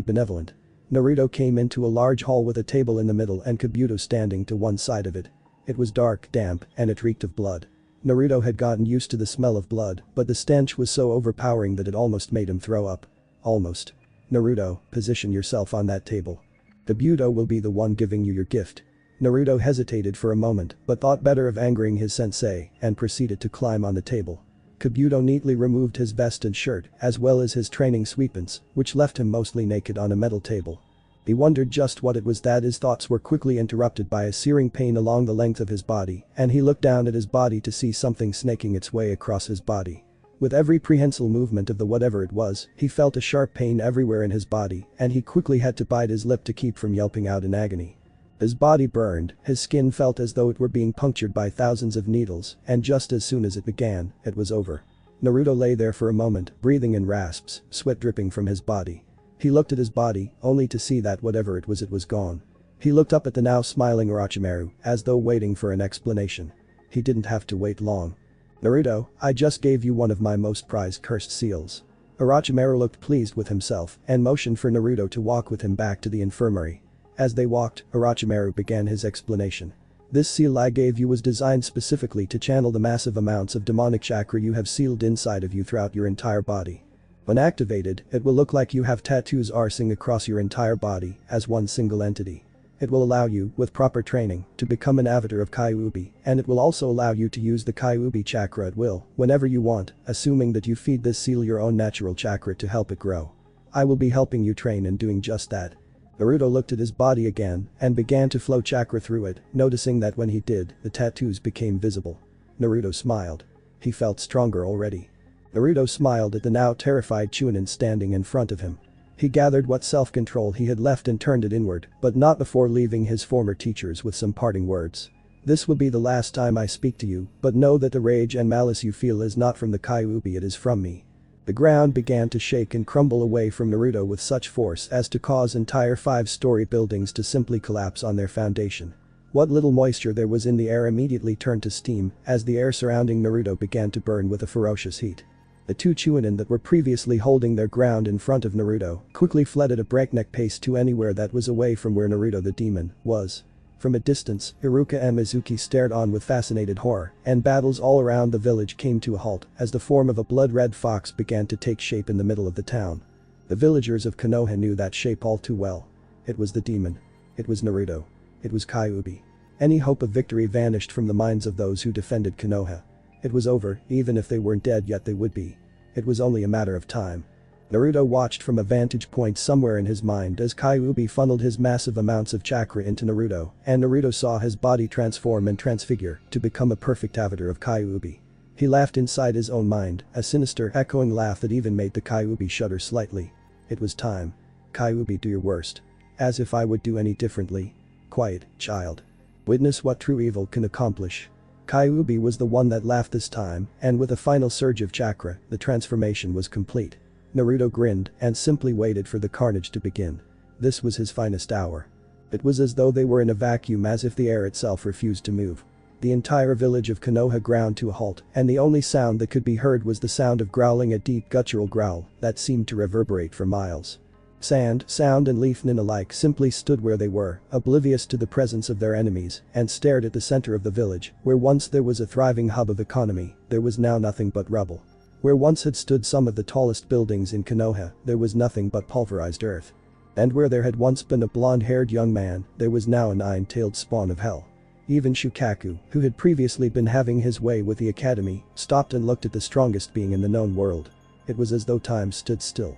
benevolent. Naruto came into a large hall with a table in the middle and Kabuto standing to one side of it. It was dark, damp, and it reeked of blood. Naruto had gotten used to the smell of blood, but the stench was so overpowering that it almost made him throw up. Almost. Naruto, position yourself on that table. Kabuto will be the one giving you your gift. Naruto hesitated for a moment but thought better of angering his sensei and proceeded to climb on the table. Kabuto neatly removed his vest and shirt as well as his training sweepants, which left him mostly naked on a metal table. He wondered just what it was that his thoughts were quickly interrupted by a searing pain along the length of his body, and he looked down at his body to see something snaking its way across his body. With every prehensile movement of the whatever it was, he felt a sharp pain everywhere in his body, and he quickly had to bite his lip to keep from yelping out in agony. His body burned, his skin felt as though it were being punctured by thousands of needles, and just as soon as it began, it was over. Naruto lay there for a moment, breathing in rasps, sweat dripping from his body. He looked at his body, only to see that whatever it was gone. He looked up at the now smiling Orochimaru, as though waiting for an explanation. He didn't have to wait long. Naruto, I just gave you one of my most prized cursed seals. Orochimaru looked pleased with himself and motioned for Naruto to walk with him back to the infirmary. As they walked, Orochimaru began his explanation. This seal I gave you was designed specifically to channel the massive amounts of demonic chakra you have sealed inside of you throughout your entire body. When activated, it will look like you have tattoos arsing across your entire body as one single entity. It will allow you, with proper training, to become an avatar of Kyuubi, and it will also allow you to use the Kyuubi chakra at will, whenever you want, assuming that you feed this seal your own natural chakra to help it grow. I will be helping you train in doing just that. Naruto looked at his body again and began to flow chakra through it, noticing that when he did, the tattoos became visible. Naruto smiled. He felt stronger already. Naruto smiled at the now terrified Chunin standing in front of him. He gathered what self-control he had left and turned it inward, but not before leaving his former teachers with some parting words. This will be the last time I speak to you, but know that the rage and malice you feel is not from the Kyuubi, it is from me. The ground began to shake and crumble away from Naruto with such force as to cause entire 5-story buildings to simply collapse on their foundation. What little moisture there was in the air immediately turned to steam as the air surrounding Naruto began to burn with a ferocious heat. The two Chunin that were previously holding their ground in front of Naruto quickly fled at a breakneck pace to anywhere that was away from where Naruto the demon was. From a distance, Iruka and Mizuki stared on with fascinated horror, and battles all around the village came to a halt as the form of a blood-red fox began to take shape in the middle of the town. The villagers of Konoha knew that shape all too well. It was the demon. It was Naruto. It was Kyuubi. Any hope of victory vanished from the minds of those who defended Konoha. It was over, even if they weren't dead yet they would be. It was only a matter of time. Naruto watched from a vantage point somewhere in his mind as Kyuubi funneled his massive amounts of chakra into Naruto, and Naruto saw his body transform and transfigure to become a perfect avatar of Kyuubi. He laughed inside his own mind, a sinister, echoing laugh that even made the Kyuubi shudder slightly. It was time. Kyuubi, do your worst. As if I would do any differently. Quiet, child. Witness what true evil can accomplish. Kyuubi was the one that laughed this time, and with a final surge of chakra, the transformation was complete. Naruto grinned and simply waited for the carnage to begin. This was his finest hour. It was as though they were in a vacuum, as if the air itself refused to move. The entire village of Konoha ground to a halt, and the only sound that could be heard was the sound of growling, a deep guttural growl that seemed to reverberate for miles. Sand, Sound and Leaf Nin alike simply stood where they were, oblivious to the presence of their enemies, and stared at the center of the village, where once there was a thriving hub of economy, there was now nothing but rubble. Where once had stood some of the tallest buildings in Konoha, there was nothing but pulverized earth. And where there had once been a blonde-haired young man, there was now a 9-tailed spawn of hell. Even Shukaku, who had previously been having his way with the academy, stopped and looked at the strongest being in the known world. It was as though time stood still.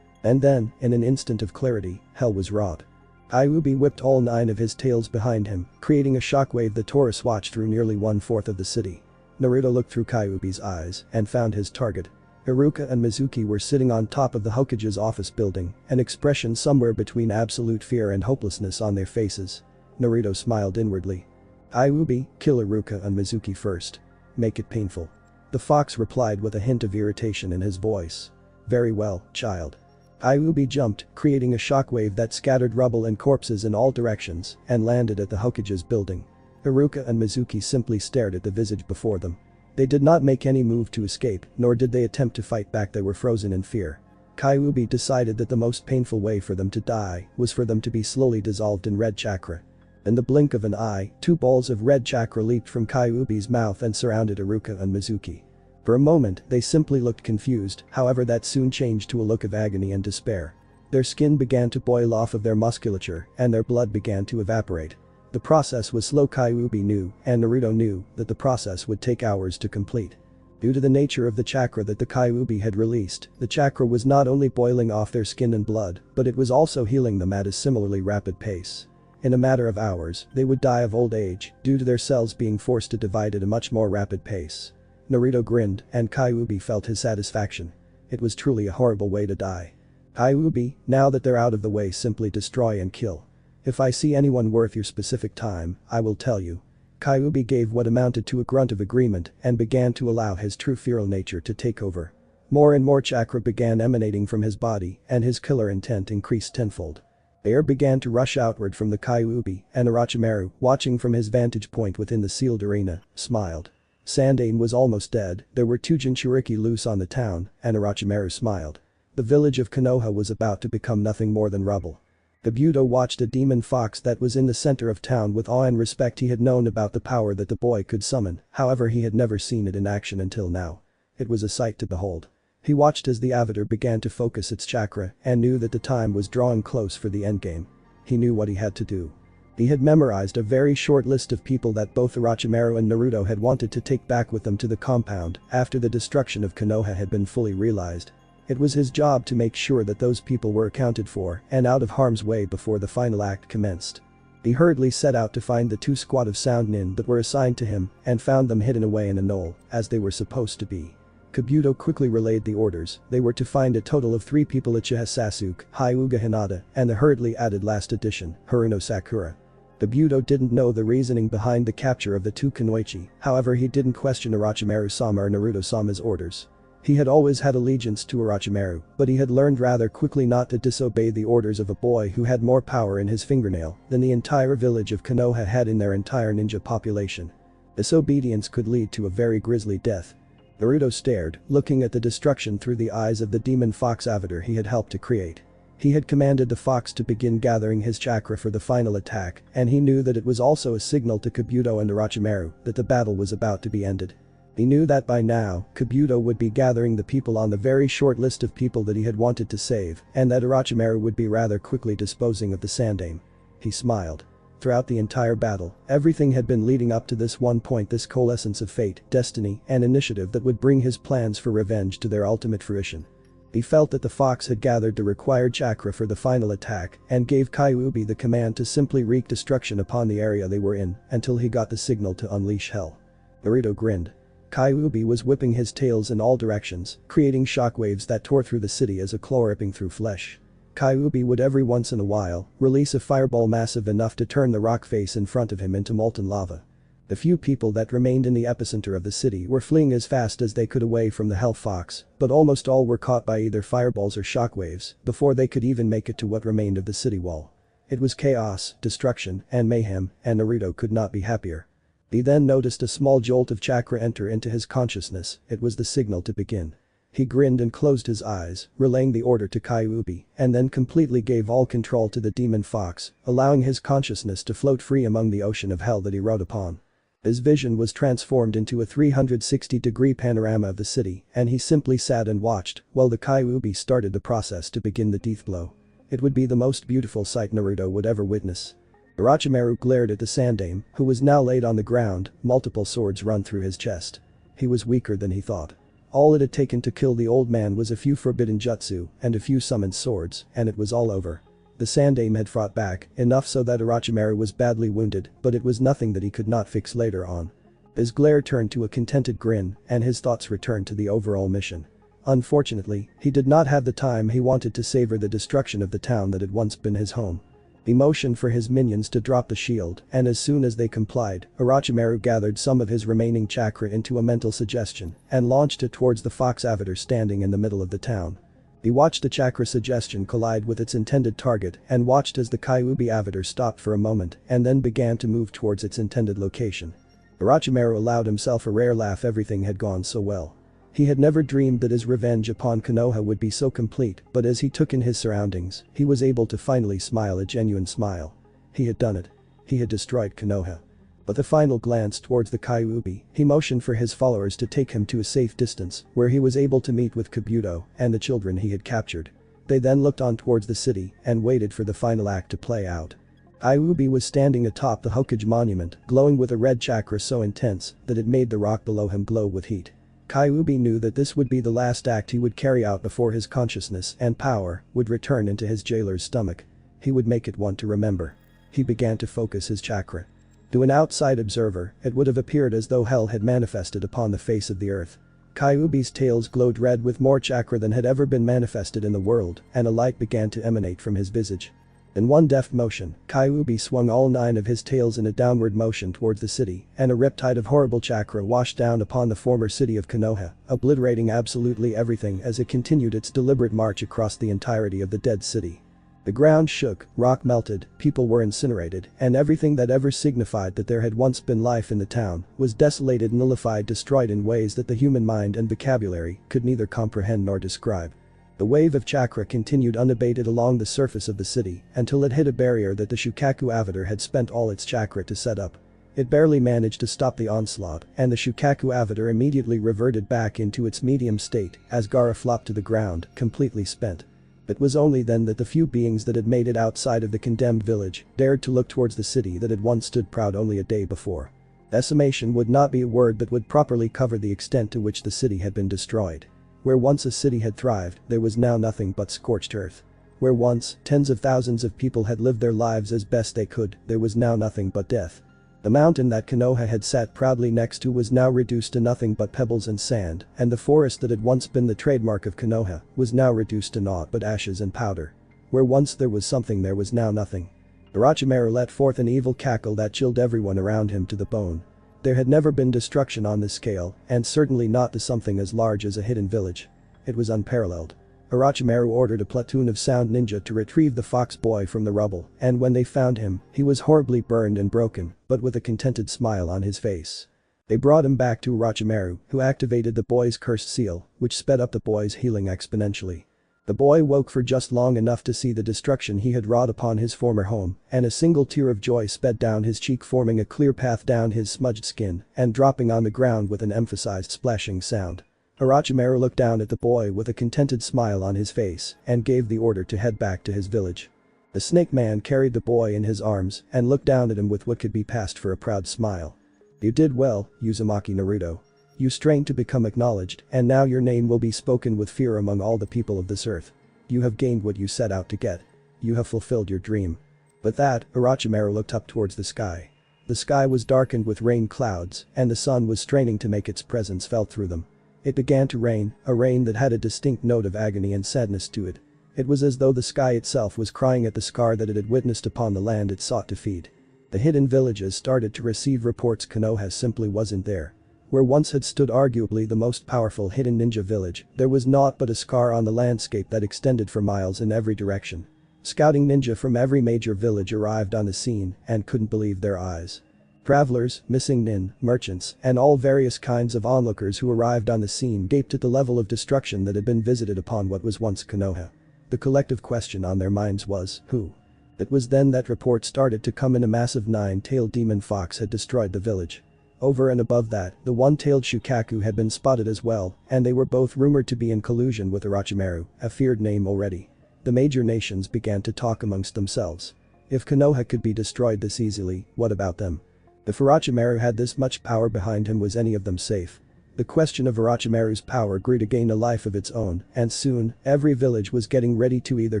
And then, in an instant of clarity, hell was wrought. Kyuubi whipped all 9 of his tails behind him, creating a shockwave that tore a swatch through nearly 1/4 of the city. Naruto looked through Kyuubi's eyes and found his target. Iruka and Mizuki were sitting on top of the Hokage's office building, an expression somewhere between absolute fear and hopelessness on their faces. Naruto smiled inwardly. Kyuubi, kill Iruka and Mizuki first. Make it painful. The fox replied with a hint of irritation in his voice. Very well, child. Kyuubi jumped, creating a shockwave that scattered rubble and corpses in all directions and landed at the Hokage's building. Iruka and Mizuki simply stared at the visage before them. They did not make any move to escape, nor did they attempt to fight back. They were frozen in fear. Kyuubi decided that the most painful way for them to die was for them to be slowly dissolved in red chakra. In the blink of an eye, 2 balls of red chakra leaped from Kyuubi's mouth and surrounded Iruka and Mizuki. For a moment, they simply looked confused, however that soon changed to a look of agony and despair. Their skin began to boil off of their musculature and their blood began to evaporate. The process was slow. Kyuubi knew, and Naruto knew, that the process would take hours to complete. Due to the nature of the chakra that the Kyuubi had released, the chakra was not only boiling off their skin and blood, but it was also healing them at a similarly rapid pace. In a matter of hours, they would die of old age, due to their cells being forced to divide at a much more rapid pace. Naruto grinned, and Kyuubi felt his satisfaction. It was truly a horrible way to die. Kyuubi, now that they're out of the way, simply destroy and kill. If I see anyone worth your specific time, I will tell you. Kyuubi gave what amounted to a grunt of agreement and began to allow his true feral nature to take over. More and more chakra began emanating from his body and his killer intent increased tenfold. Air began to rush outward from the Kyuubi, and Orochimaru, watching from his vantage point within the sealed arena, smiled. Sandaime was almost dead, there were 2 Jinchuriki loose on the town, and Orochimaru smiled. The village of Konoha was about to become nothing more than rubble. Kabuto watched a demon fox that was in the center of town with awe and respect. He had known about the power that the boy could summon, however he had never seen it in action until now. It was a sight to behold. He watched as the avatar began to focus its chakra and knew that the time was drawing close for the endgame. He knew what he had to do. He had memorized a very short list of people that both Orochimaru and Naruto had wanted to take back with them to the compound after the destruction of Konoha had been fully realized. It was his job to make sure that those people were accounted for and out of harm's way before the final act commenced. He hurriedly set out to find the 2 squad of sound nin that were assigned to him and found them hidden away in a knoll, as they were supposed to be. Kabuto quickly relayed the orders. They were to find a total of 3 people: Uchiha Sasuke, Hyuga Hinata, and the hurriedly added last addition, Haruno Sakura. Kabuto didn't know the reasoning behind the capture of the 2 Kunoichi, however he didn't question Orochimaru-sama or Naruto-sama's orders. He had always had allegiance to Orochimaru, but he had learned rather quickly not to disobey the orders of a boy who had more power in his fingernail than the entire village of Konoha had in their entire ninja population. Disobedience could lead to a very grisly death. Naruto stared, looking at the destruction through the eyes of the demon fox avatar he had helped to create. He had commanded the fox to begin gathering his chakra for the final attack, and he knew that it was also a signal to Kabuto and Orochimaru that the battle was about to be ended. He knew that by now, Kabuto would be gathering the people on the very short list of people that he had wanted to save, and that Orochimaru would be rather quickly disposing of the Sandaime. He smiled. Throughout the entire battle, everything had been leading up to this one point, this coalescence of fate, destiny, and initiative that would bring his plans for revenge to their ultimate fruition. He felt that the fox had gathered the required chakra for the final attack and gave Kyuubi the command to simply wreak destruction upon the area they were in until he got the signal to unleash hell. Naruto grinned. Kyuubi was whipping his tails in all directions, creating shockwaves that tore through the city as a claw ripping through flesh. Kyuubi would every once in a while release a fireball massive enough to turn the rock face in front of him into molten lava. The few people that remained in the epicenter of the city were fleeing as fast as they could away from the Hell Fox, but almost all were caught by either fireballs or shockwaves before they could even make it to what remained of the city wall. It was chaos, destruction, and mayhem, and Naruto could not be happier. He then noticed a small jolt of chakra enter into his consciousness. It was the signal to begin. He grinned and closed his eyes, relaying the order to Kyuubi, and then completely gave all control to the demon fox, allowing his consciousness to float free among the ocean of hell that he rode upon. His vision was transformed into a 360-degree panorama of the city, and he simply sat and watched while the Kyuubi started the process to begin the death blow. It would be the most beautiful sight Naruto would ever witness. Orochimaru glared at the Sandaime, who was now laid on the ground, multiple swords run through his chest. He was weaker than he thought. All it had taken to kill the old man was a few forbidden jutsu and a few summoned swords, and it was all over. The Sandaime had fought back, enough so that Orochimaru was badly wounded, but it was nothing that he could not fix later on. His glare turned to a contented grin, and his thoughts returned to the overall mission. Unfortunately, he did not have the time he wanted to savor the destruction of the town that had once been his home. He motioned for his minions to drop the shield, and as soon as they complied, Orochimaru gathered some of his remaining chakra into a mental suggestion and launched it towards the fox avatar standing in the middle of the town. He watched the chakra suggestion collide with its intended target and watched as the Kyuubi avatar stopped for a moment and then began to move towards its intended location. Orochimaru allowed himself a rare laugh. Everything had gone so well. He had never dreamed that his revenge upon Konoha would be so complete, but as he took in his surroundings, he was able to finally smile a genuine smile. He had done it. He had destroyed Konoha. But the final glance towards the Kyuubi, he motioned for his followers to take him to a safe distance, where he was able to meet with Kabuto and the children he had captured. They then looked on towards the city and waited for the final act to play out. Kyuubi was standing atop the Hokage monument, glowing with a red chakra so intense that it made the rock below him glow with heat. Kyuubi knew that this would be the last act he would carry out before his consciousness and power would return into his jailer's stomach. He would make it one to remember. He began to focus his chakra. To an outside observer, it would have appeared as though hell had manifested upon the face of the earth. Kyuubi's tails glowed red with more chakra than had ever been manifested in the world, and a light began to emanate from his visage. In one deft motion, Kyuubi swung all 9 of his tails in a downward motion towards the city, and a riptide of horrible chakra washed down upon the former city of Konoha, obliterating absolutely everything as it continued its deliberate march across the entirety of the dead city. The ground shook, rock melted, people were incinerated, and everything that ever signified that there had once been life in the town was desolated, nullified, destroyed in ways that the human mind and vocabulary could neither comprehend nor describe. The wave of chakra continued unabated along the surface of the city until it hit a barrier that the Shukaku avatar had spent all its chakra to set up. It barely managed to stop the onslaught, and the Shukaku avatar immediately reverted back into its medium state as Gaara flopped to the ground, completely spent. It was only then that the few beings that had made it outside of the condemned village dared to look towards the city that had once stood proud only a day before. Decimation would not be a word that would properly cover the extent to which the city had been destroyed. Where once a city had thrived, there was now nothing but scorched earth. Where once tens of thousands of people had lived their lives as best they could, there was now nothing but death. The mountain that Konoha had sat proudly next to was now reduced to nothing but pebbles and sand, and the forest that had once been the trademark of Konoha was now reduced to naught but ashes and powder. Where once there was something, there was now nothing. Orochimaru let forth an evil cackle that chilled everyone around him to the bone. There had never been destruction on this scale, and certainly not to something as large as a hidden village. It was unparalleled. Orochimaru ordered a platoon of sound ninja to retrieve the fox boy from the rubble, and when they found him, he was horribly burned and broken, but with a contented smile on his face. They brought him back to Orochimaru, who activated the boy's cursed seal, which sped up the boy's healing exponentially. The boy woke for just long enough to see the destruction he had wrought upon his former home, and a single tear of joy sped down his cheek, forming a clear path down his smudged skin and dropping on the ground with an emphasized splashing sound. Orochimaru looked down at the boy with a contented smile on his face and gave the order to head back to his village. The snake man carried the boy in his arms and looked down at him with what could be passed for a proud smile. "You did well, Uzumaki Naruto. You strained to become acknowledged, and now your name will be spoken with fear among all the people of this earth. You have gained what you set out to get. You have fulfilled your dream." With that, Orochimaru looked up towards the sky. The sky was darkened with rain clouds, and the sun was straining to make its presence felt through them. It began to rain, a rain that had a distinct note of agony and sadness to it. It was as though the sky itself was crying at the scar that it had witnessed upon the land it sought to feed. The hidden villages started to receive reports Konoha simply wasn't there. Where once had stood arguably the most powerful hidden ninja village, there was naught but a scar on the landscape that extended for miles in every direction. Scouting ninja from every major village arrived on the scene and couldn't believe their eyes. Travelers, missing nin, merchants, and all various kinds of onlookers who arrived on the scene gaped at the level of destruction that had been visited upon what was once Konoha. The collective question on their minds was, who? It was then that reports started to come in. A massive 9-tailed demon fox had destroyed the village. Over and above that, the one-tailed Shukaku had been spotted as well, and they were both rumored to be in collusion with Orochimaru, a feared name already. The major nations began to talk amongst themselves. If Konoha could be destroyed this easily, what about them? If Orochimaru had this much power behind him, was any of them safe? The question of Orochimaru's power grew to gain a life of its own, and soon, every village was getting ready to either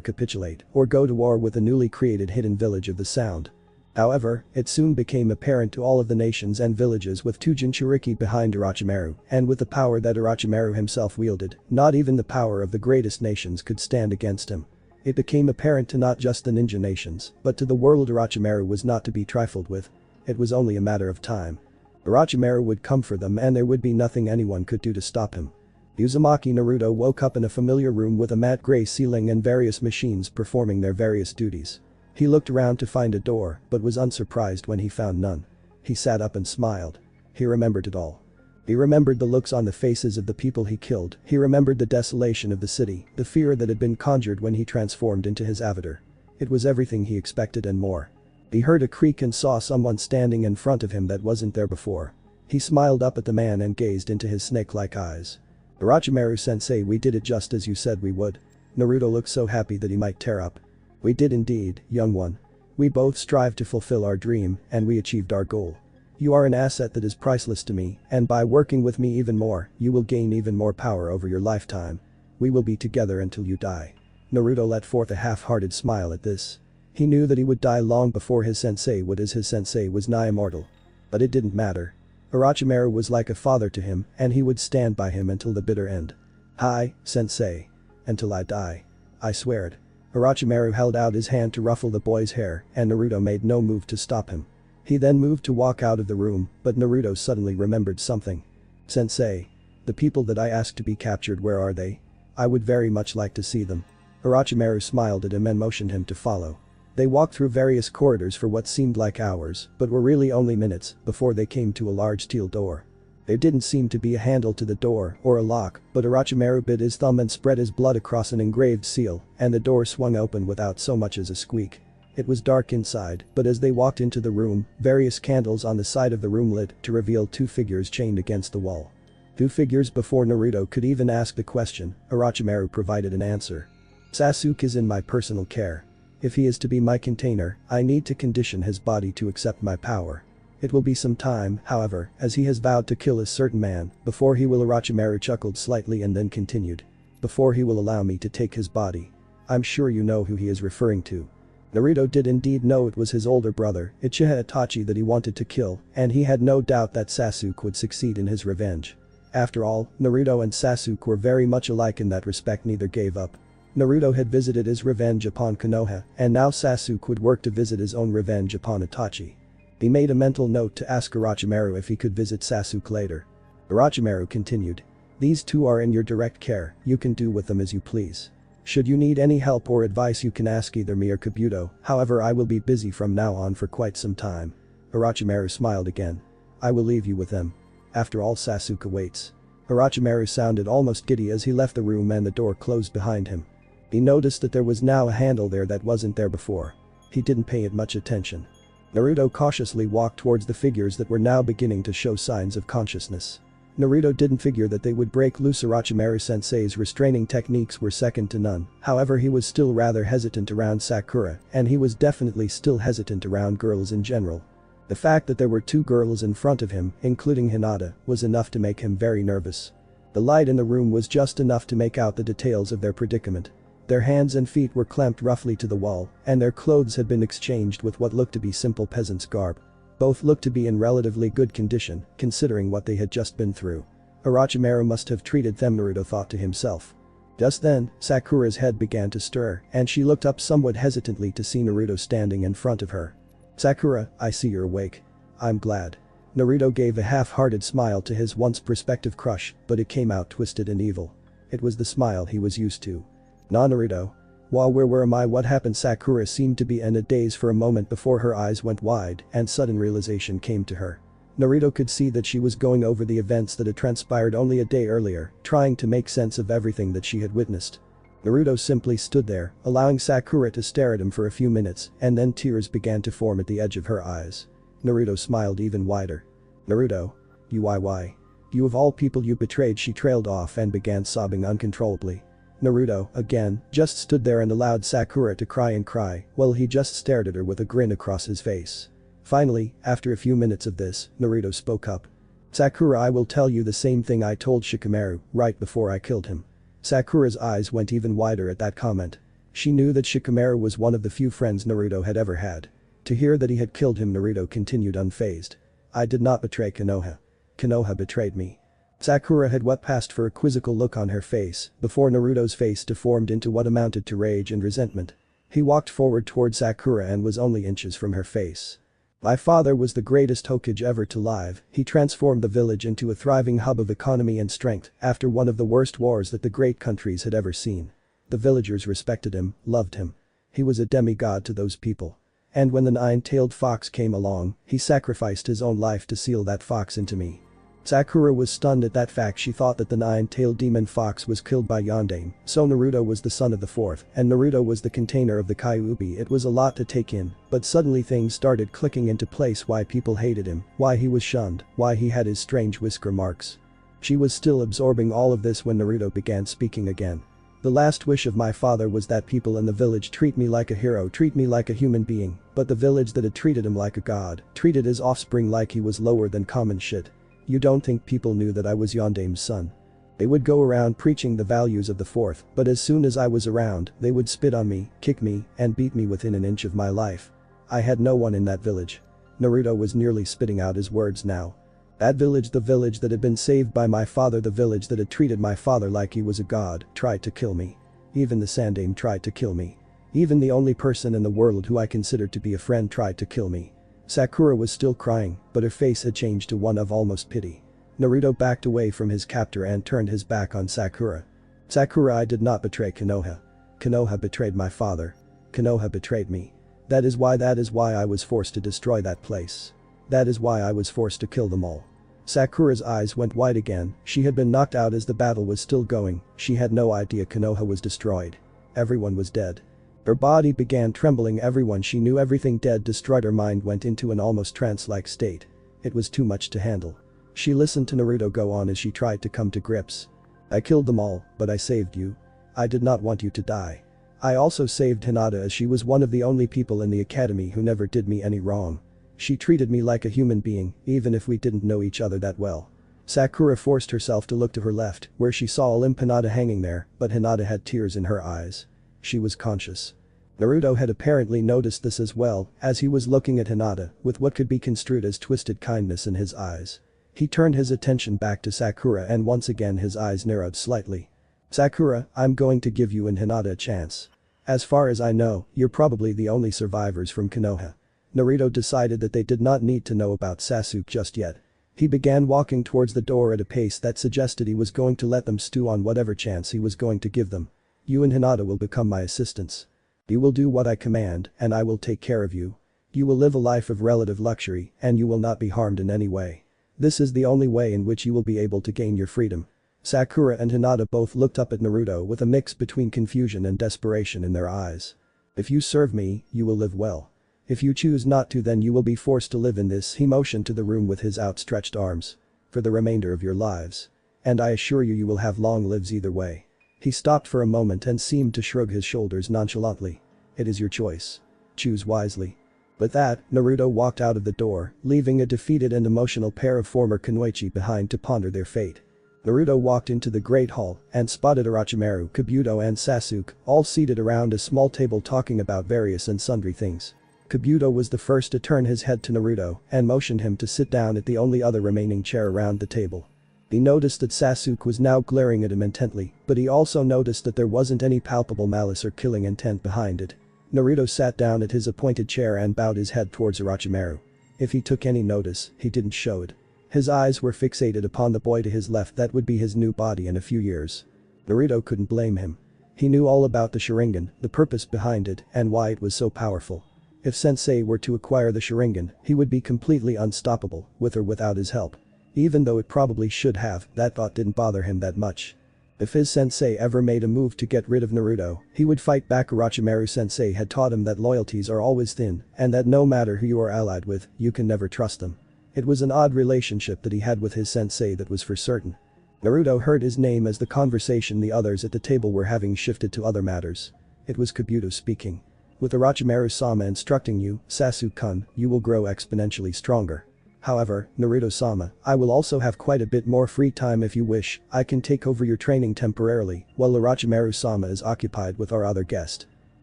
capitulate or go to war with the newly created hidden village of the Sound. However, it soon became apparent to all of the nations and villages with two Jinchuriki behind Orochimaru, and with the power that Orochimaru himself wielded, not even the power of the greatest nations could stand against him. It became apparent to not just the ninja nations, but to the world Orochimaru was not to be trifled with. It was only a matter of time. Orochimaru would come for them and there would be nothing anyone could do to stop him. Uzumaki Naruto woke up in a familiar room with a matte gray ceiling and various machines performing their various duties. He looked around to find a door, but was unsurprised when he found none. He sat up and smiled. He remembered it all. He remembered the looks on the faces of the people he killed, he remembered the desolation of the city, the fear that had been conjured when he transformed into his avatar. It was everything he expected and more. He heard a creak and saw someone standing in front of him that wasn't there before. He smiled up at the man and gazed into his snake-like eyes. Orochimaru-sensei, we did it just as you said we would. Naruto looked so happy that he might tear up. We did indeed, young one. We both strive to fulfill our dream, and we achieved our goal. You are an asset that is priceless to me, and by working with me even more, you will gain even more power over your lifetime. We will be together until you die. Naruto let forth a half-hearted smile at this. He knew that he would die long before his sensei would, as his sensei was nigh immortal. But it didn't matter. Orochimaru was like a father to him, and he would stand by him until the bitter end. Hi, sensei. Until I die. I swear it. Orochimaru held out his hand to ruffle the boy's hair, and Naruto made no move to stop him. He then moved to walk out of the room, but Naruto suddenly remembered something. Sensei. The people that I asked to be captured, where are they? I would very much like to see them. Orochimaru smiled at him and motioned him to follow. They walked through various corridors for what seemed like hours, but were really only minutes, before they came to a large steel door. There didn't seem to be a handle to the door, or a lock, but Orochimaru bit his thumb and spread his blood across an engraved seal, and the door swung open without so much as a squeak. It was dark inside, but as they walked into the room, various candles on the side of the room lit to reveal two figures chained against the wall. Two figures. Before Naruto could even ask the question, Orochimaru provided an answer. Sasuke is in my personal care. If he is to be my container, I need to condition his body to accept my power. It will be some time, however, as he has vowed to kill a certain man, before he will. Orochimaru chuckled slightly and then continued. Before he will allow me to take his body. I'm sure you know who he is referring to. Naruto did indeed know it was his older brother, Uchiha Itachi, that he wanted to kill, and he had no doubt that Sasuke would succeed in his revenge. After all, Naruto and Sasuke were very much alike in that respect. Neither gave up. Naruto had visited his revenge upon Konoha, and now Sasuke would work to visit his own revenge upon Itachi. He made a mental note to ask Orochimaru if he could visit Sasuke later. Orochimaru continued. These two are in your direct care, you can do with them as you please. Should you need any help or advice, you can ask either me or Kabuto, however I will be busy from now on for quite some time. Orochimaru smiled again. I will leave you with them. After all, Sasuke waits. Orochimaru sounded almost giddy as he left the room and the door closed behind him. He noticed that there was now a handle there that wasn't there before. He didn't pay it much attention. Naruto cautiously walked towards the figures that were now beginning to show signs of consciousness. Naruto didn't figure that they would break loose. Orochimaru-sensei's restraining techniques were second to none, however he was still rather hesitant around Sakura, and he was definitely still hesitant around girls in general. The fact that there were two girls in front of him, including Hinata, was enough to make him very nervous. The light in the room was just enough to make out the details of their predicament. Their hands and feet were clamped roughly to the wall, and their clothes had been exchanged with what looked to be simple peasant's garb. Both looked to be in relatively good condition, considering what they had just been through. Orochimaru must have treated them, Naruto thought to himself. Just then, Sakura's head began to stir, and she looked up somewhat hesitantly to see Naruto standing in front of her. Sakura, I see you're awake. I'm glad. Naruto gave a half-hearted smile to his once prospective crush, but it came out twisted and evil. It was the smile he was used to. Nah, Naruto. Where am I? What happened? Sakura seemed to be in a daze for a moment before her eyes went wide and sudden realization came to her. Naruto could see that she was going over the events that had transpired only a day earlier, trying to make sense of everything that she had witnessed. Naruto simply stood there, allowing Sakura to stare at him for a few minutes, and then tears began to form at the edge of her eyes. Naruto smiled even wider. Naruto. Why? You of all people, you betrayed. She trailed off and began sobbing uncontrollably. Naruto, again, just stood there and allowed Sakura to cry and cry, while he just stared at her with a grin across his face. Finally, after a few minutes of this, Naruto spoke up. Sakura, I will tell you the same thing I told Shikamaru right before I killed him. Sakura's eyes went even wider at that comment. She knew that Shikamaru was one of the few friends Naruto had ever had. To hear that he had killed him, Naruto continued unfazed. I did not betray Konoha. Konoha betrayed me. Sakura had wept past for a quizzical look on her face before Naruto's face deformed into what amounted to rage and resentment. He walked forward toward Sakura and was only inches from her face. My father was the greatest Hokage ever to live. He transformed the village into a thriving hub of economy and strength after one of the worst wars that the great countries had ever seen. The villagers respected him, loved him. He was a demigod to those people. And when the nine-tailed fox came along, he sacrificed his own life to seal that fox into me. Sakura was stunned at that fact. She thought that the nine-tailed demon fox was killed by Yondaime, so Naruto was the son of the fourth, and Naruto was the container of the Kyuubi. It was a lot to take in, but suddenly things started clicking into place: why people hated him, why he was shunned, why he had his strange whisker marks. She was still absorbing all of this when Naruto began speaking again. The last wish of my father was that people in the village treat me like a hero, treat me like a human being, but the village that had treated him like a god, treated his offspring like he was lower than common shit. You don't think people knew that I was Yondaime's son? They would go around preaching the values of the fourth, but as soon as I was around, they would spit on me, kick me, and beat me within an inch of my life. I had no one in that village. Naruto was nearly spitting out his words now. That village, the village that had been saved by my father, the village that had treated my father like he was a god, tried to kill me. Even the Sandaime tried to kill me. Even the only person in the world who I considered to be a friend tried to kill me. Sakura was still crying, but her face had changed to one of almost pity. Naruto backed away from his captor and turned his back on Sakura. Sakura, I did not betray Konoha. Konoha betrayed my father. Konoha betrayed me. That is why I was forced to destroy that place. That is why I was forced to kill them all. Sakura's eyes went wide again. She had been knocked out as the battle was still going. She had no idea Konoha was destroyed. Everyone was dead. Her body began trembling. Everyone she knew, everything dead, destroyed. Her mind went into an almost trance-like state. It was too much to handle. She listened to Naruto go on as she tried to come to grips. I killed them all, but I saved you. I did not want you to die. I also saved Hinata, as she was one of the only people in the academy who never did me any wrong. She treated me like a human being, even if we didn't know each other that well. Sakura forced herself to look to her left, where she saw limp Hinata hanging there, but Hinata had tears in her eyes. She was conscious. Naruto had apparently noticed this as well, as he was looking at Hinata, with what could be construed as twisted kindness in his eyes. He turned his attention back to Sakura and once again his eyes narrowed slightly. Sakura, I'm going to give you and Hinata a chance. As far as I know, you're probably the only survivors from Konoha. Naruto decided that they did not need to know about Sasuke just yet. He began walking towards the door at a pace that suggested he was going to let them stew on whatever chance he was going to give them. You and Hinata will become my assistants. You will do what I command, and I will take care of you. You will live a life of relative luxury, and you will not be harmed in any way. This is the only way in which you will be able to gain your freedom. Sakura and Hinata both looked up at Naruto with a mix between confusion and desperation in their eyes. If you serve me, you will live well. If you choose not to, then you will be forced to live in this. He motioned to the room with his outstretched arms. For the remainder of your lives. And I assure you, you will have long lives either way. He stopped for a moment and seemed to shrug his shoulders nonchalantly. It is your choice. Choose wisely. With that, Naruto walked out of the door, leaving a defeated and emotional pair of former Kunoichi behind to ponder their fate. Naruto walked into the Great Hall and spotted Orochimaru, Kabuto and Sasuke, all seated around a small table talking about various and sundry things. Kabuto was the first to turn his head to Naruto and motioned him to sit down at the only other remaining chair around the table. He noticed that Sasuke was now glaring at him intently, but he also noticed that there wasn't any palpable malice or killing intent behind it. Naruto sat down at his appointed chair and bowed his head towards Orochimaru. If he took any notice, he didn't show it. His eyes were fixated upon the boy to his left that would be his new body in a few years. Naruto couldn't blame him. He knew all about the Sharingan, the purpose behind it, and why it was so powerful. If Sensei were to acquire the Sharingan, he would be completely unstoppable, with or without his help. Even though it probably should have, that thought didn't bother him that much. If his sensei ever made a move to get rid of Naruto, he would fight back. Orochimaru sensei had taught him that loyalties are always thin, and that no matter who you are allied with, you can never trust them. It was an odd relationship that he had with his sensei, that was for certain. Naruto heard his name as the conversation the others at the table were having shifted to other matters. It was Kabuto speaking. With Orochimaru-sama instructing you, Sasuke-kun, you will grow exponentially stronger. However, Naruto-sama, I will also have quite a bit more free time if you wish. I can take over your training temporarily, while Orochimaru-sama is occupied with our other guest.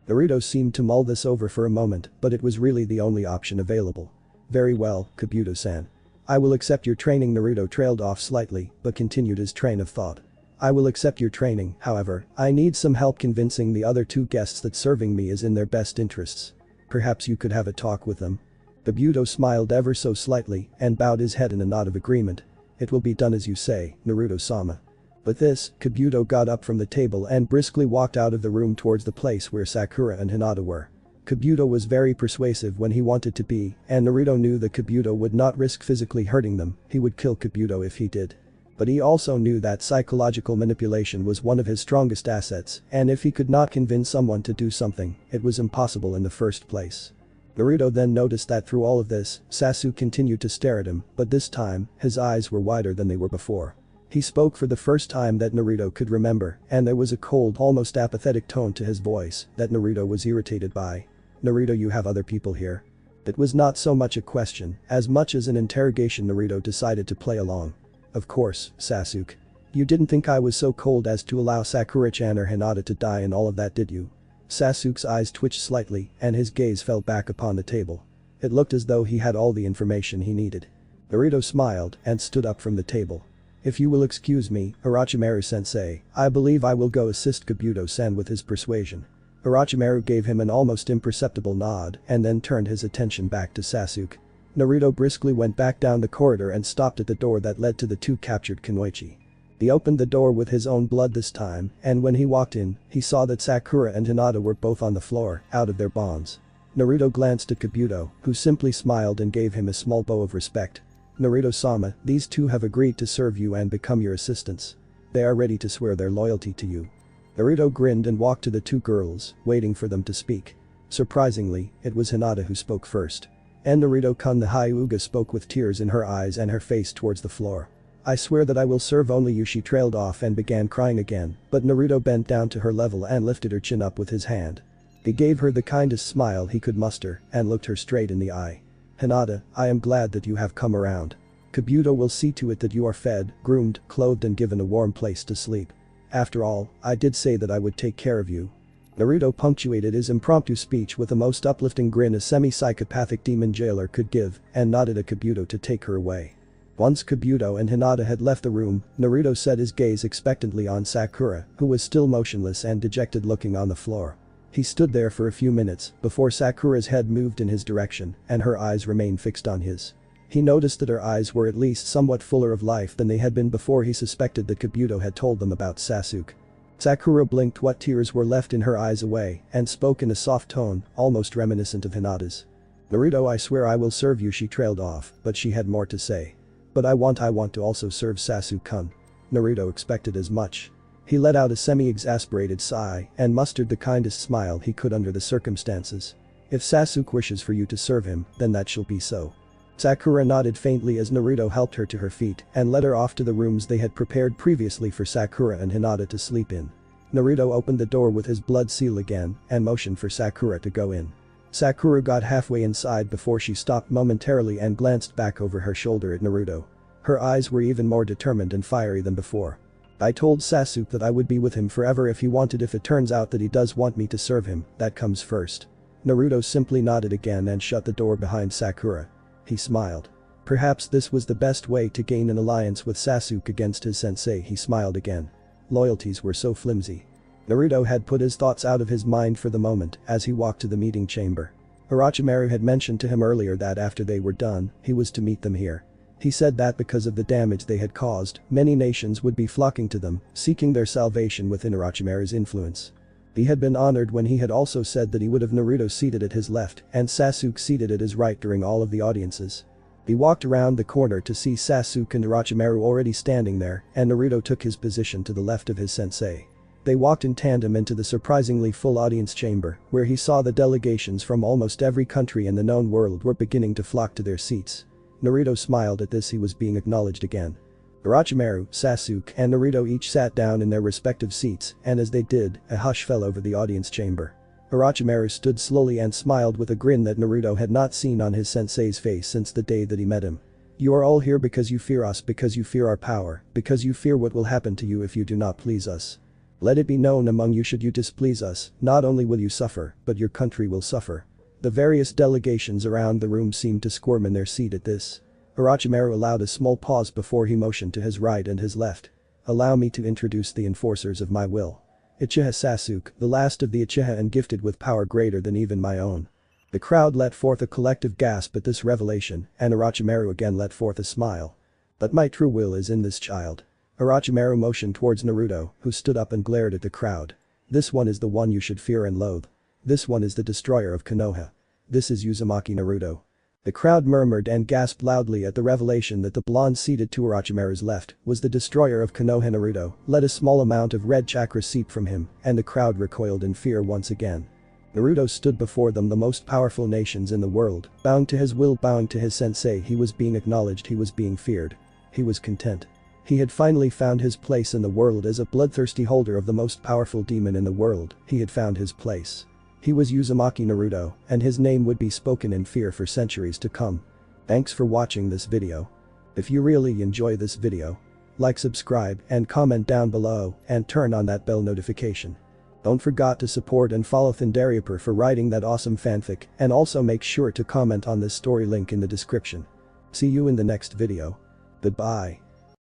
Naruto seemed to mull this over for a moment, but it was really the only option available. Very well, Kabuto-san. I will accept your training. Naruto trailed off slightly, but continued his train of thought. I will accept your training, however, I need some help convincing the other two guests that serving me is in their best interests. Perhaps you could have a talk with them. Kabuto smiled ever so slightly and bowed his head in a nod of agreement. It will be done as you say, Naruto-sama. With this, Kabuto got up from the table and briskly walked out of the room towards the place where Sakura and Hinata were. Kabuto was very persuasive when he wanted to be, and Naruto knew that Kabuto would not risk physically hurting them, he would kill Kabuto if he did. But he also knew that psychological manipulation was one of his strongest assets, and if he could not convince someone to do something, it was impossible in the first place. Naruto then noticed that through all of this, Sasuke continued to stare at him, but this time, his eyes were wider than they were before. He spoke for the first time that Naruto could remember, and there was a cold, almost apathetic tone to his voice that Naruto was irritated by. Naruto, you have other people here? It was not so much a question, as much as an interrogation. Naruto decided to play along. Of course, Sasuke. You didn't think I was so cold as to allow Sakura-chan or Hinata to die and all of that, did you? Sasuke's eyes twitched slightly, and his gaze fell back upon the table. It looked as though he had all the information he needed. Naruto smiled and stood up from the table. If you will excuse me, Orochimaru-sensei, I believe I will go assist Kabuto-san with his persuasion. Orochimaru gave him an almost imperceptible nod and then turned his attention back to Sasuke. Naruto briskly went back down the corridor and stopped at the door that led to the two captured kunoichi. He opened the door with his own blood this time, and when he walked in, he saw that Sakura and Hinata were both on the floor, out of their bonds. Naruto glanced at Kabuto, who simply smiled and gave him a small bow of respect. Naruto-sama, these two have agreed to serve you and become your assistants. They are ready to swear their loyalty to you. Naruto grinned and walked to the two girls, waiting for them to speak. Surprisingly, it was Hinata who spoke first. And Naruto-kun, the Hyuga, spoke with tears in her eyes and her face towards the floor. I swear that I will serve only you. She trailed off and began crying again, but Naruto bent down to her level and lifted her chin up with his hand. He gave her the kindest smile he could muster and looked her straight in the eye. Hinata, I am glad that you have come around. Kabuto will see to it that you are fed, groomed, clothed and given a warm place to sleep. After all, I did say that I would take care of you. Naruto punctuated his impromptu speech with the most uplifting grin a semi-psychopathic demon jailer could give and nodded at Kabuto to take her away. Once Kabuto and Hinata had left the room, Naruto set his gaze expectantly on Sakura, who was still motionless and dejected looking on the floor. He stood there for a few minutes before Sakura's head moved in his direction and her eyes remained fixed on his. He noticed that her eyes were at least somewhat fuller of life than they had been before he suspected that Kabuto had told them about Sasuke. Sakura blinked what tears were left in her eyes away and spoke in a soft tone, almost reminiscent of Hinata's. Naruto, I swear I will serve you. She trailed off, but she had more to say. But I want to also serve Sasuke-kun. Naruto expected as much. He let out a semi-exasperated sigh and mustered the kindest smile he could under the circumstances. If Sasuke wishes for you to serve him, then that shall be so. Sakura nodded faintly as Naruto helped her to her feet and led her off to the rooms they had prepared previously for Sakura and Hinata to sleep in. Naruto opened the door with his blood seal again and motioned for Sakura to go in. Sakura got halfway inside before she stopped momentarily and glanced back over her shoulder at Naruto. Her eyes were even more determined and fiery than before. I told Sasuke that I would be with him forever if he wanted. If it turns out that he does want me to serve him, that comes first. Naruto simply nodded again and shut the door behind Sakura. He smiled. Perhaps this was the best way to gain an alliance with Sasuke against his sensei. He smiled again. Loyalties were so flimsy. Naruto had put his thoughts out of his mind for the moment as he walked to the meeting chamber. Orochimaru had mentioned to him earlier that after they were done, he was to meet them here. He said that because of the damage they had caused, many nations would be flocking to them, seeking their salvation within Orochimaru's influence. He had been honored when he had also said that he would have Naruto seated at his left and Sasuke seated at his right during all of the audiences. He walked around the corner to see Sasuke and Orochimaru already standing there, and Naruto took his position to the left of his sensei. They walked in tandem into the surprisingly full audience chamber, where he saw the delegations from almost every country in the known world were beginning to flock to their seats. Naruto smiled at this. He was being acknowledged again. Orochimaru, Sasuke, and Naruto each sat down in their respective seats, and as they did, a hush fell over the audience chamber. Orochimaru stood slowly and smiled with a grin that Naruto had not seen on his sensei's face since the day that he met him. You are all here because you fear us, because you fear our power, because you fear what will happen to you if you do not please us. Let it be known among you, should you displease us, not only will you suffer, but your country will suffer. The various delegations around the room seemed to squirm in their seat at this. Orochimaru allowed a small pause before he motioned to his right and his left. Allow me to introduce the enforcers of my will. Uchiha Sasuke, the last of the Uchiha and gifted with power greater than even my own. The crowd let forth a collective gasp at this revelation, and Orochimaru again let forth a smile. But my true will is in this child. Orochimaru motioned towards Naruto, who stood up and glared at the crowd. This one is the one you should fear and loathe. This one is the destroyer of Konoha. This is Uzumaki Naruto. The crowd murmured and gasped loudly at the revelation that the blonde seated to Orochimaru's left was the destroyer of Konoha. Naruto let a small amount of red chakra seep from him, and the crowd recoiled in fear once again. Naruto stood before them, the most powerful nations in the world, bowing to his will, bowing to his sensei. He was being acknowledged, he was being feared. He was content. He had finally found his place in the world as a bloodthirsty holder of the most powerful demon in the world. He had found his place. He was Uzumaki Naruto, and his name would be spoken in fear for centuries to come. Thanks for watching this video. If you really enjoy this video, like, subscribe, and comment down below, and turn on that bell notification. Don't forget to support and follow Thunderyaper for writing that awesome fanfic, and also make sure to comment on this story, link in the description. See you in the next video. Goodbye.